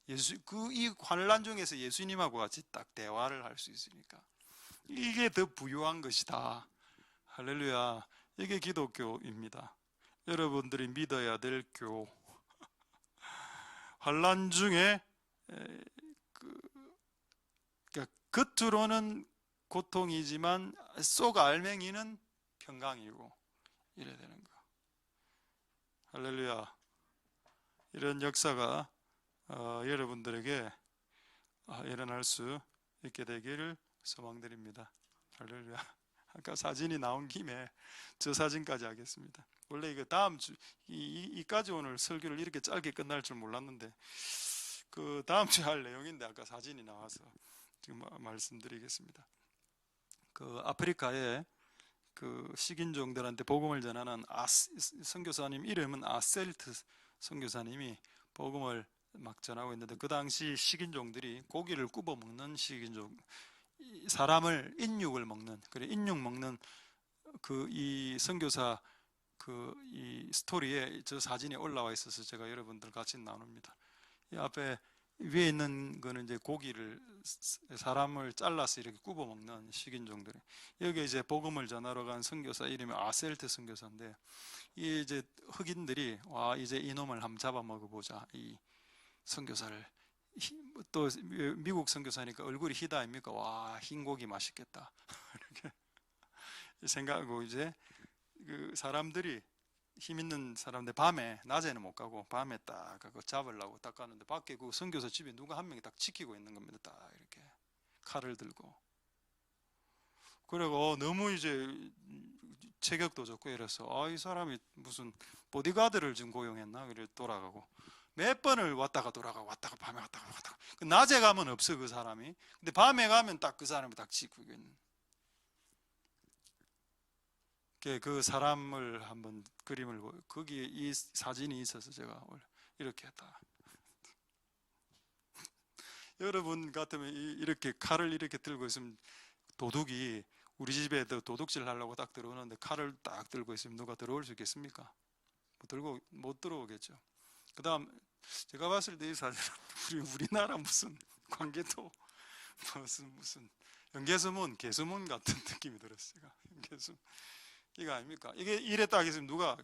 이 환란 중에서 예수님하고 같이 딱 대화를 할 수 있으니까 이게 더 부유한 것이다. 할렐루야. 이게 기독교입니다. 여러분들이 믿어야 될 교. 환란 중에 그러니까 겉으로는 고통이지만 속 알맹이는 평강이고, 이래야 되는 거. 할렐루야. 이런 역사가 여러분들에게 일어날 수 있게 되기를 소망드립니다. 할렐루야. 아까 사진이 나온 김에 저 사진까지 하겠습니다. 원래 이거 다음 주 이까지 오늘 설교를 이렇게 짧게 끝날 줄 몰랐는데, 그 다음 주에 할 내용인데 아까 사진이 나와서 지금 말씀드리겠습니다. 그 아프리카에 그 식인종들한테 복음을 전하는 선교사님 이름은 아셀트 선교사님이 복음을 막 전하고 있는데, 그 당시 식인종들이 고기를 굽어 먹는 식인종, 사람을 인육을 먹는, 그래 인육 먹는 그 이 선교사 그 이 스토리에 저 사진이 올라와 있어서 제가 여러분들 같이 나눕니다. 이 앞에 위에 있는 거는 이제 고기를, 사람을 잘라서 이렇게 굽어 먹는 식인종들이, 여기 이제 복음을 전하러 간 선교사 이름이 아셀트 선교사인데, 이 이제 흑인들이 와 이제 이놈을 한번 잡아 먹어보자, 이 선교사를. 또 미국 선교사니까 얼굴이 희다 아닙니까? 와, 흰 고기 맛있겠다. 이렇게 생각하고 이제 그 사람들이, 힘 있는 사람들 밤에, 낮에는 못 가고 밤에 딱 그거 잡으려고 딱 가는데, 밖에 그 선교사 집에 누가 한 명이 딱 지키고 있는 겁니다. 딱 이렇게 칼을 들고. 그리고 너무 이제 체격도 좋고 이래서 이 사람이 무슨 보디가드를 지금 고용했나? 그래 돌아가고 몇 번을 왔다가 돌아가고, 왔다가 밤에 왔다가 낮에 가면 없어 그 사람이. 근데 밤에 가면 딱 그 사람이 딱 지키고 있는. 그 사람을 한번 그림을 거기에 이 사진이 있어서 제가 이렇게 했다. 여러분 같으면 이렇게 칼을 이렇게 들고 있으면, 도둑이 우리 집에 도둑질 하려고 딱 들어오는데 칼을 딱 들고 있으면 누가 들어올 수 있겠습니까? 못 들어오겠죠. 그 다음 제가 봤을 때 이 사진은 우리나라 무슨 관계도 무슨 연개소문, 개소문 같은 느낌이 들었어요. 연개소문. 이거 아닙니까? 이게 이래 딱 있으면 누가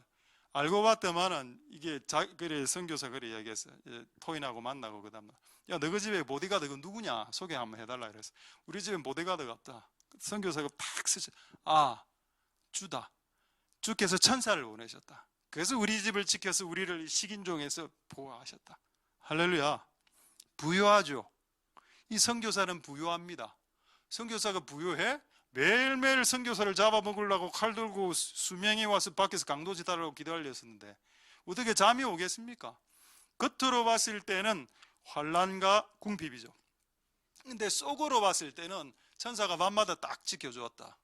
알고 봤더만은 이게 그래 선교사 그래 이야기했어요. 토인하고 만나고 그 다음날 야, 너희 집에 보디가드 그 누구냐? 소개 한번 해달라 그랬어. 우리 집엔 보디가드가 없다. 선교사가 팍 쓰죠. 주다. 주께서 천사를 보내셨다. 그래서 우리 집을 지켜서 우리를 식인종에서 보호하셨다. 할렐루야. 부유하죠. 이 선교사는 부유합니다. 선교사가 부유해? 매일매일 선교사를 잡아먹으려고 칼 들고 수명이 와서 밖에서 강도지 달라고 기도하렸었는데 어떻게 잠이 오겠습니까? 겉으로 봤을 때는 환난과 궁핍이죠. 근데 속으로 봤을 때는 천사가 밤마다 딱 지켜주었다.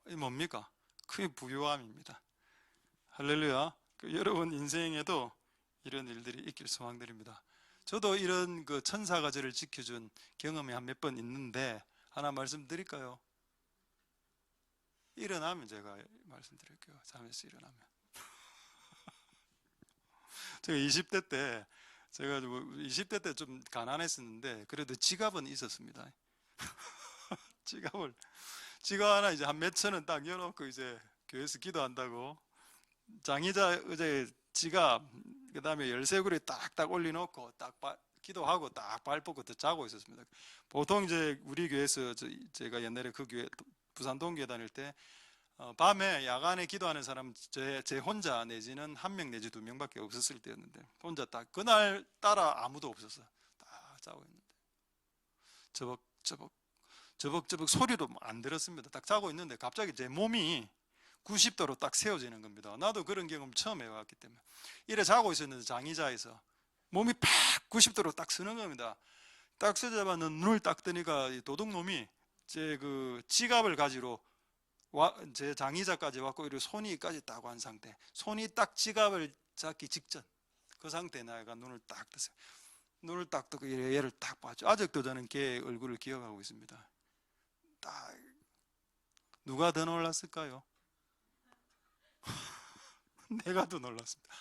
이게 뭡니까? 그게 부요함입니다. 할렐루야. 여러분 인생에도 이런 일들이 있길 소망드립니다. 저도 이런 그 천사가 저를 지켜준 경험이 한 몇 번 있는데 하나 말씀드릴까요? 일어나면 제가 말씀드릴게요. 잠에서 일어나면. 제가 20대 때 좀 가난했었는데 그래도 지갑은 있었습니다. 지갑 하나 이제 한 몇천 원 딱 열어놓고 이제 교회에서 기도한다고 장의자 의자에 지갑 그다음에 열쇠고리 딱딱 올려놓고 딱 기도하고 딱 발 뻗고 또 자고 있었습니다. 보통 이제 우리 교회에서 제가 옛날에 그 교회 부산 동교회 다닐 때 밤에 야간에 기도하는 사람 제 혼자 내지는 한 명 내지 두 명밖에 없었을 때였는데 혼자 딱 그날 따라 아무도 없었어. 딱 자고 있는데 저벅저벅 소리도 안 들었습니다. 딱 자고 있는데 갑자기 제 몸이 90도로 딱 세워지는 겁니다. 나도 그런 경험 처음 해봤기 때문에 이래 자고 있었는데 장의자에서 몸이 팍 90도로 딱 서는 겁니다. 딱 서자마자 눈을 딱 뜨니까 도둑놈이 제 그 지갑을 가지러 제 장의자까지 왔고 이렇게 손이까지 딱 한 상태, 손이 딱 지갑을 잡기 직전 그 상태에 내가 눈을 딱 떴어요. 눈을 딱 뜨고 얘를 딱 봤죠. 아직도 저는 걔 얼굴을 기억하고 있습니다. 딱 누가 더 놀랐을까요? 내가 더 놀랐습니다.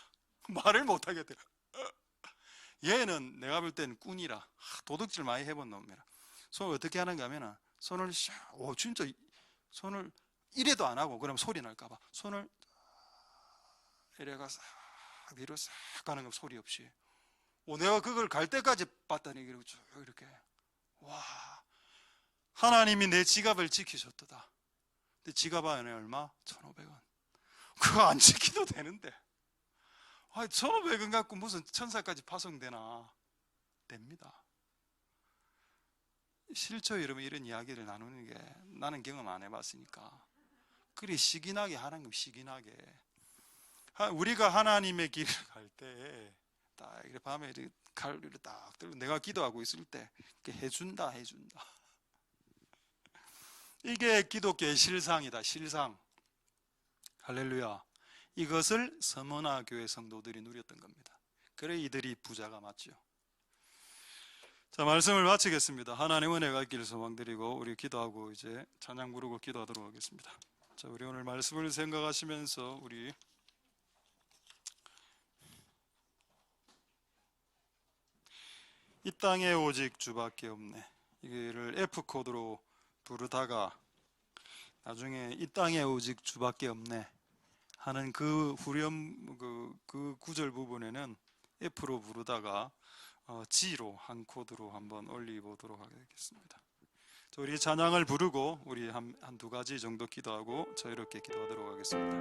말을 못하겠대요. 얘는 내가 볼 땐 꾼이라 도둑질 많이 해본 놈이라 손을 어떻게 하는가 하면 손을 진짜 손을 이래도 안 하고 그럼 소리 날까봐 손을 이래가 싹 뒤로 싹 가는 거 소리 없이 내가 그걸 갈 때까지 봤다니 그리고 쭉 이렇게 와 하나님이 내 지갑을 지키셨도다. 근데 지갑 안에 얼마? 1,500원. 그거 안 지키도 되는데 1,500원 갖고 무슨 천사까지 파송되나? 됩니다. 실제 여러분 이런 이야기를 나누는 게 나는 경험 안 해봤으니까 그리 시기나게 하나님 시기나게 우리가 하나님의 길을 갈 때 딱 이렇게 밤에 이렇게 칼을 딱 들고 내가 기도하고 있을 때 해준다 이게 기독교의 실상이다. 실상. 할렐루야. 이것을 서머나 교회 성도들이 누렸던 겁니다. 그래 이들이 부자가 맞죠. 자, 말씀을 마치겠습니다. 하나님 은혜가 있기를 소망드리고 우리 기도하고 이제 찬양 부르고 기도하도록 하겠습니다. 자, 우리 오늘 말씀을 생각하시면서 우리 이 땅에 오직 주밖에 없네 이거를 F코드로 부르다가 나중에 이 땅에 오직 주밖에 없네 하는 그 후렴 그 구절 부분에는 F로 부르다가 G로 한 코드로 한번 올려보도록 하겠습니다. 우리 찬양을 부르고 우리 한두 가지 정도 기도하고 자유롭게 기도하도록 하겠습니다.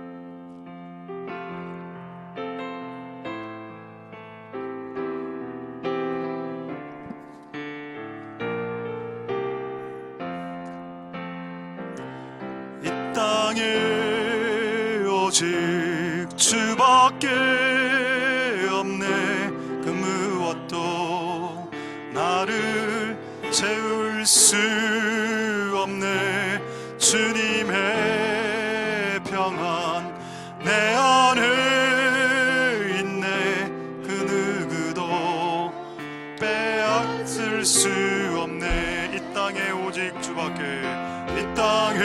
이 땅에 오직 주밖에 없네 그 무엇도 나를 채울 수 없네 주님의 평안 내 안에 있네 그 누구도 빼앗을 수 없네 이 땅에 오직 주밖에 이 땅에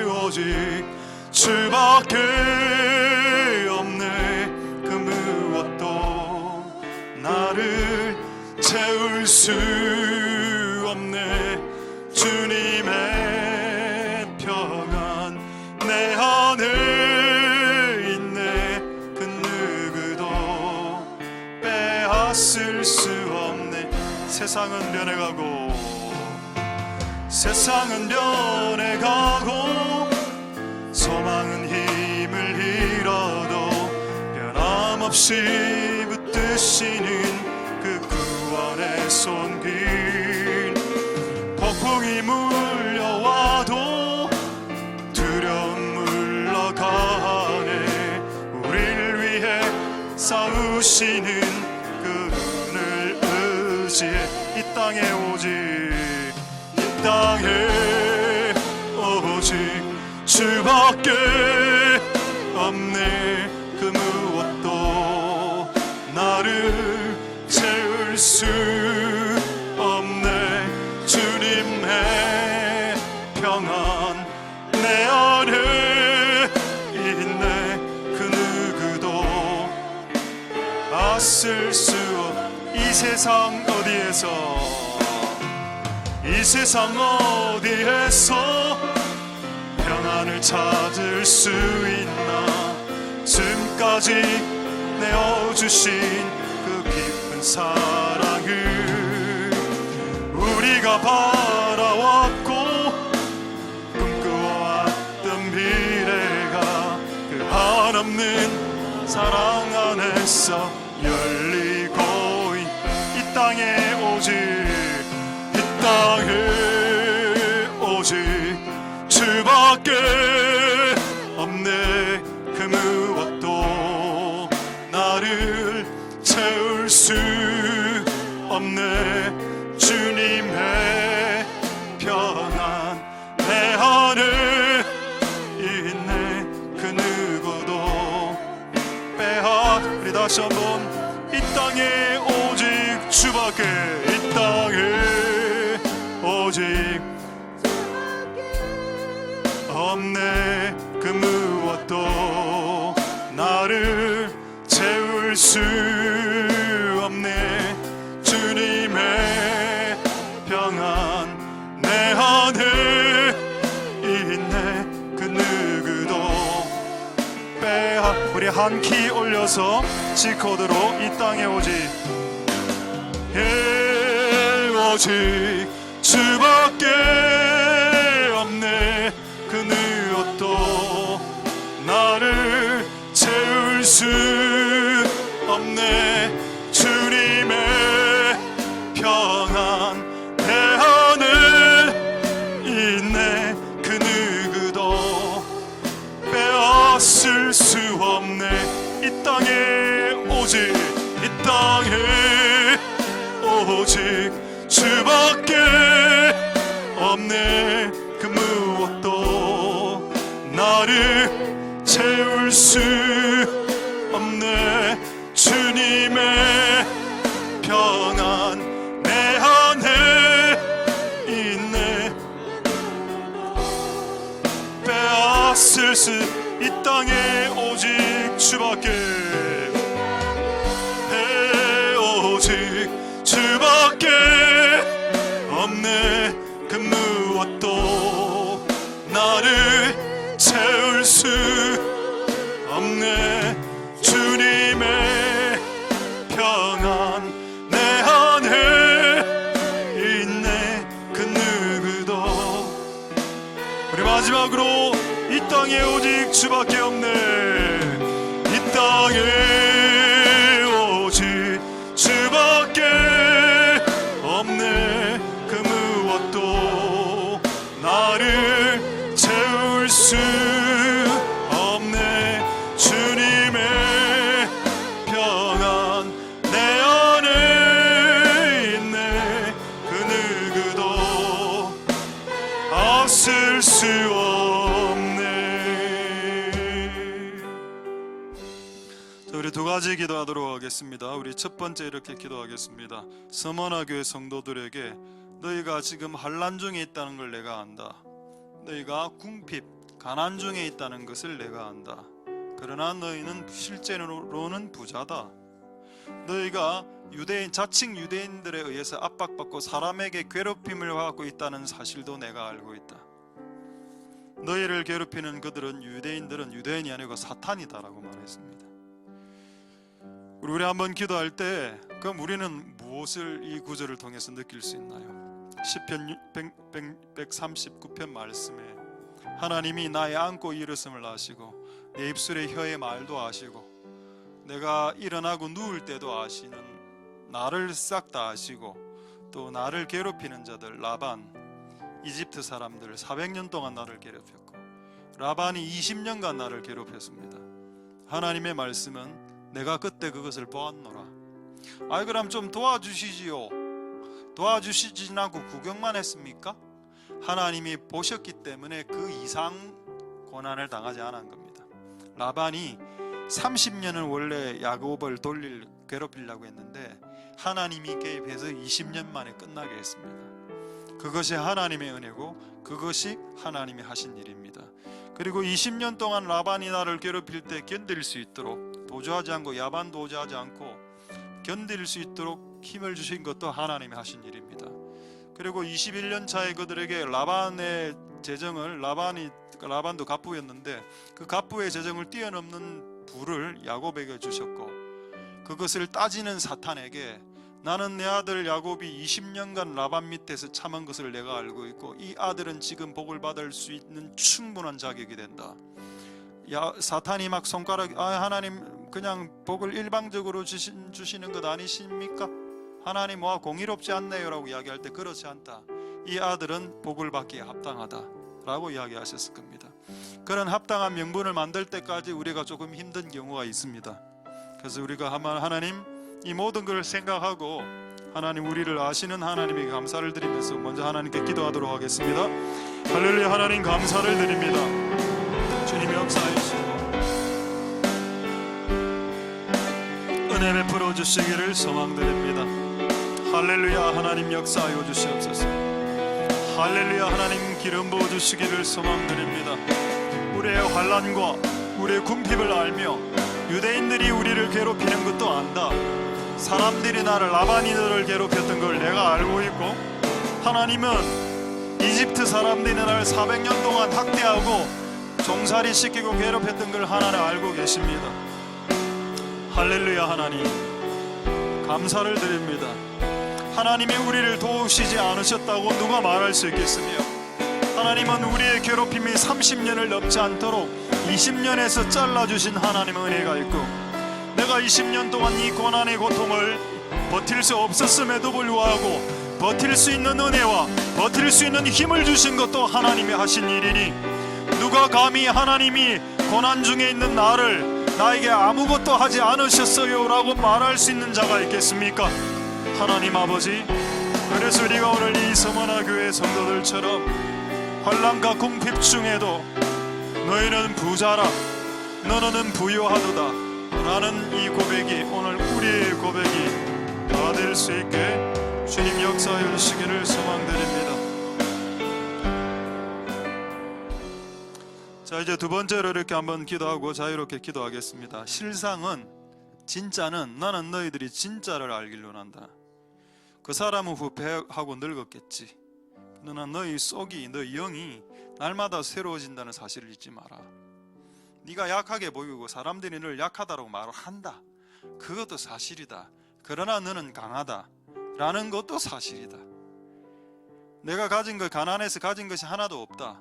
오직 주밖에 없네 그 무엇도 나를 채울 수 없네 주님의 평안 내 안에 있네 그 누구도 빼앗을 수 없네 세상은 변해가고 세상은 변해가고 소망은 힘을 잃어도 변함없이 붙드시는 그 구원의 손길 폭풍이 싸우시는 그분을 의지해 이 땅에 오직 이 땅에 오직 주밖에 없네. 그 무엇도 나를 채울 수 없네. 주님의 평안 내 안에 있네. 그 누구도 맞설 수 없. 이 세상 어디에서 이 세상 어디에서 평안을 찾을 수 있나. 지금까지 내어주신 그 깊은 사랑을 우리가 바라왔고 꿈꿔왔던 미래가 그 한없는 사랑 안에서 열리고 이 땅에 오직 이 땅에 오직 주밖에 없네. 그 무엇도 나를 채울 수 없네. 주님의 평안 내 안에 있네. 그 누구도 빼앗. 우리 다시 한번 이 땅에 오직 주밖에 이 땅에 오직 없네. 그 무엇도 나를 채울 수 없네. 주님의 평안 내 안에 있네. 그 누구도 빼앗. 우리 한 키 올려서 G코드로 이 땅에 오직 오직 주밖에 없네. 그 무엇도 나를 채울 수 없네. 주님의 평안 내 안에 있네. 그 누구도 빼앗을 수 없네. 이 땅에 오직 이 땅에 오직 주밖에 없네. 그 무엇도 나를 채울 수 없네. 주님의 평안 내 안에 있네. 빼앗을 수 이 땅에 오직 주밖에 오직 주밖에 없네. 그 무엇도 나를 채울 수 없네. 주님의 평안 내 안에 있네. 그 누구도. 우리 마지막으로 이 땅에 오직 주밖에 없네. 이 땅에 오직 주밖에 없네. 그 무엇도 나를 채울 수 없네. 주님의 평안 내 안에 있네. 그 누구도 없을 수 없네. 자, 우리 두 가지 기도하도록 하겠습니다. 우리 첫 번째 이렇게 기도하겠습니다. 서머나 교회 성도들에게 너희가 지금 환난 중에 있다는 걸 내가 안다. 너희가 궁핍, 가난 중에 있다는 것을 내가 안다. 그러나 너희는 실제로는 부자다. 너희가 유대인, 자칭 유대인들에 의해서 압박받고 사람에게 괴롭힘을 받고 있다는 사실도 내가 알고 있다. 너희를 괴롭히는 그들은 유대인이 아니고 사탄이다라고 말했습니다. 우리 한번 기도할 때 그럼 우리는 무엇을 이 구절을 통해서 느낄 수 있나요? 시편 139편 말씀에 하나님이 나의 안고 일었음을 아시고 내 입술의 혀의 말도 아시고 내가 일어나고 누울 때도 아시는, 나를 싹 다 아시고 또 나를 괴롭히는 자들, 라반 이집트 사람들 400년 동안 나를 괴롭혔고 라반이 20년간 나를 괴롭혔습니다. 하나님의 말씀은 내가 그때 그것을 보았노라. 아이 그럼 좀 도와주시지요. 도와주시진 않고 구경만 했습니까? 하나님이 보셨기 때문에 그 이상 고난을 당하지 않은 겁니다. 라반이 30년을 원래 야곱을 괴롭히려고 했는데 하나님이 개입해서 20년 만에 끝나게 했습니다. 그것이 하나님의 은혜고 그것이 하나님이 하신 일입니다. 그리고 20년 동안 라반이 나를 괴롭힐 때 견딜 수 있도록 도주하지 않고 야반 도주하지 않고 견딜 수 있도록 힘을 주신 것도 하나님이 하신 일입니다. 그리고 21년 차에 그들에게 라반의 재정을 라반도 갑부였는데 그 갑부의 재정을 뛰어넘는 부를 야곱에게 주셨고 그것을 따지는 사탄에게 나는 내 아들 야곱이 20년간 라반 밑에서 참은 것을 내가 알고 있고 이 아들은 지금 복을 받을 수 있는 충분한 자격이 된다. 사탄이 막 손가락 하나님 그냥 복을 일방적으로 주시는 것 아니십니까? 하나님 공의롭지 않네요 라고 이야기할 때 그렇지 않다. 이 아들은 복을 받기에 합당하다 라고 이야기하셨을 겁니다. 그런 합당한 명분을 만들 때까지 우리가 조금 힘든 경우가 있습니다. 그래서 우리가 하나님 이 모든 걸 생각하고 하나님 우리를 아시는 하나님에게 감사를 드리면서 먼저 하나님께 기도하도록 하겠습니다. 할렐루야. 하나님 감사를 드립니다. 주님이 역사하시고 은혜 베풀어 주시기를 소망드립니다. 할렐루야. 하나님 역사하여 주시옵소서. 할렐루야. 하나님 기름 부어 주시기를 소망드립니다. 우리의 환난과 우리의 궁핍을 알며 유대인들이 우리를 괴롭히는 것도 안다. 사람들이 나를 라반이 너를 괴롭혔던 걸 내가 알고 있고 하나님은 이집트 사람들이 나를 400년 동안 학대하고 종살이 시키고 괴롭혔던 걸 하나님 알고 계십니다. 할렐루야. 하나님 감사를 드립니다. 하나님이 우리를 도우시지 않으셨다고 누가 말할 수 있겠으며 하나님은 우리의 괴롭힘이 30년을 넘지 않도록 20년에서 잘라주신 하나님의 은혜가 있고 내가 20년 동안 이 고난의 고통을 버틸 수 없었음에도 불구하고 버틸 수 있는 은혜와 버틸 수 있는 힘을 주신 것도 하나님이 하신 일이니 누가 감히 하나님이 고난 중에 있는 나에게 아무것도 하지 않으셨어요 라고 말할 수 있는 자가 있겠습니까? 하나님 아버지, 그래서 우리가 오늘 이 서머나 교회 성도들처럼 환난과 궁핍 중에도 너희는 부자라 너는 부유하도다 라는 이 고백이 오늘 우리의 고백이 다 될 수 있게 주님 역사하여 주시기를 소망드립니다. 자, 이제 두 번째로 이렇게 한번 기도하고 자유롭게 기도하겠습니다. 실상은 진짜는 나는 너희들이 진짜를 알길 원한다. 그 사람은 후패하고 늙었겠지. 그러나 너희 속이 너희 영이 날마다 새로워진다는 사실을 잊지 마라. 네가 약하게 보이고 사람들이 너를 약하다고 말을 한다. 그것도 사실이다. 그러나 너는 강하다 라는 것도 사실이다. 내가 가진 것 가난해서 가진 것이 하나도 없다.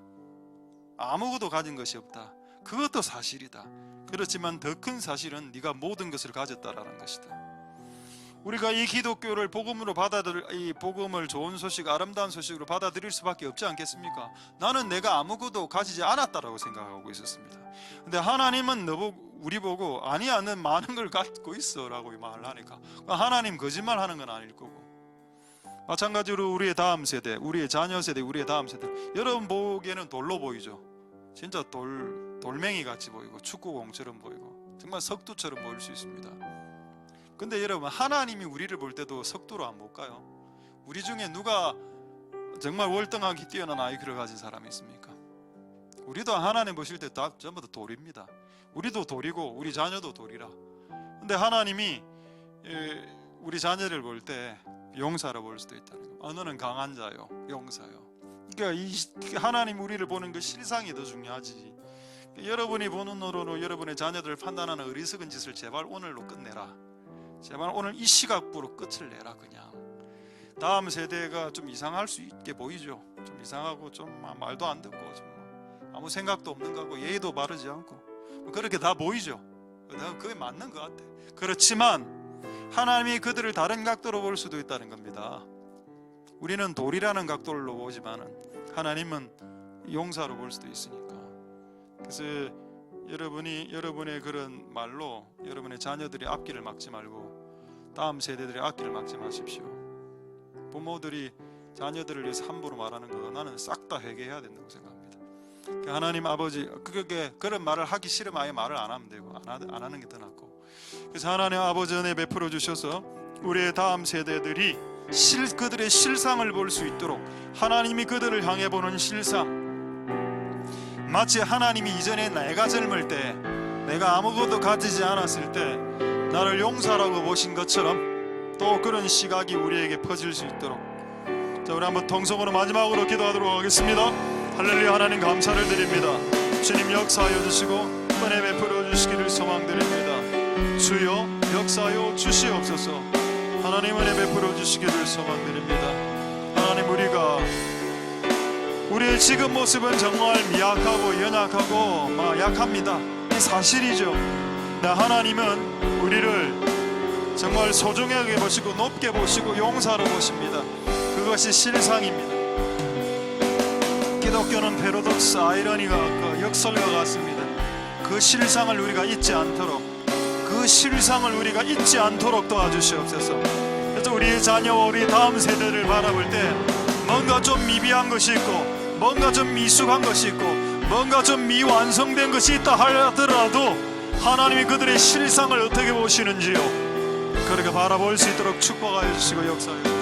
아무것도 가진 것이 없다. 그것도 사실이다. 그렇지만 더 큰 사실은 네가 모든 것을 가졌다라는 것이다. 우리가 이 기독교를 이 복음을 좋은 소식, 아름다운 소식으로 받아들일 수밖에 없지 않겠습니까? 나는 내가 아무것도 가지지 않았다라고 생각하고 있었습니다. 근데 하나님은 우리 보고 아니야, 넌 많은 걸 갖고 있어 라고 말을 하니까 하나님 거짓말하는 건 아닐 거고, 마찬가지로 우리의 다음 세대, 우리의 자녀 세대, 우리의 다음 세대, 여러분 보기에는 돌로 보이죠. 진짜 돌멩이 같이 보이고 축구공처럼 보이고 정말 석두처럼 보일 수 있습니다. 근데 여러분, 하나님이 우리를 볼 때도 석두로 안 볼까요? 우리 중에 누가 정말 월등하게 뛰어난 IQ를 가진 사람이 있습니까? 우리도 하나님 보실 때 다 전부 다 돌입니다. 우리도 돌이고 우리 자녀도 돌이라. 근데 하나님이 우리 자녀를 볼 때 용사로 볼 수도 있다는 거예요. 너는 강한 자요, 용사요. 그러니까 하나님 우리를 보는 그 실상이 더 중요하지. 여러분이 보는 눈으로 여러분의 자녀들을 판단하는 어리석은 짓을 제발 오늘로 끝내라. 제발 오늘 이 시각부로 끝을 내라. 그냥 다음 세대가 좀 이상할 수 있게 보이죠. 좀 이상하고 좀 말도 안 듣고 좀 아무 생각도 없는 거 같고 예의도 바르지 않고 그렇게 다 보이죠. 내가 그게 맞는 것 같아. 그렇지만 하나님이 그들을 다른 각도로 볼 수도 있다는 겁니다. 우리는 돌이라는 각도로 보지만 하나님은 용사로 볼 수도 있으니까. 그래서 여러분이 여러분의 그런 말로 여러분의 자녀들이 앞길을 막지 말고 다음 세대들의 앞길을 막지 마십시오. 부모들이 자녀들을 위해서 함부로 말하는 거 나는 싹 다 회개해야 된다고 생각합니다. 하나님 아버지, 그런 말을 하기 싫으면 아예 말을 안 하면 되고 안 하는 게 더 낫고, 그래서 하나님 아버지 은혜 베풀어 주셔서 우리의 다음 세대들이 그들의 실상을 볼 수 있도록, 하나님이 그들을 향해 보는 실상, 마치 하나님이 이전에 내가 젊을 때, 내가 아무것도 가지지 않았을 때 나를 용사라고 보신 것처럼 또 그런 시각이 우리에게 퍼질 수 있도록. 자, 우리 한번 통성으로 마지막으로 기도하도록 하겠습니다. 할렐루야. 하나님 감사를 드립니다. 주님 역사하여 주시고 은혜 베풀어 주시기를 소망드립니다. 주여 역사하여 주시옵소서. 하나님 은혜 베풀어 주시기를 소망드립니다. 하나님, 우리의 지금 모습은 정말 미약하고 연약하고 약합니다. 이 사실이죠. 하나님은 우리를 정말 소중하게 보시고 높게 보시고 용사로 보십니다. 그것이 실상입니다. 기독교는 패러독스, 아이러니가 역설과 같습니다. 그 실상을 우리가 잊지 않도록, 그 실상을 우리가 잊지 않도록 도와주시옵소서. 그래서 우리의 자녀와 우리 다음 세대를 바라볼 때 뭔가 좀 미비한 것이 있고, 뭔가 좀 미숙한 것이 있고, 뭔가 좀 미완성된 것이 있다 하더라도 하나님이 그들의 실상을 어떻게 보시는지요, 그렇게 바라볼 수 있도록 축복하여 주시고 역사하여 주시옵소서.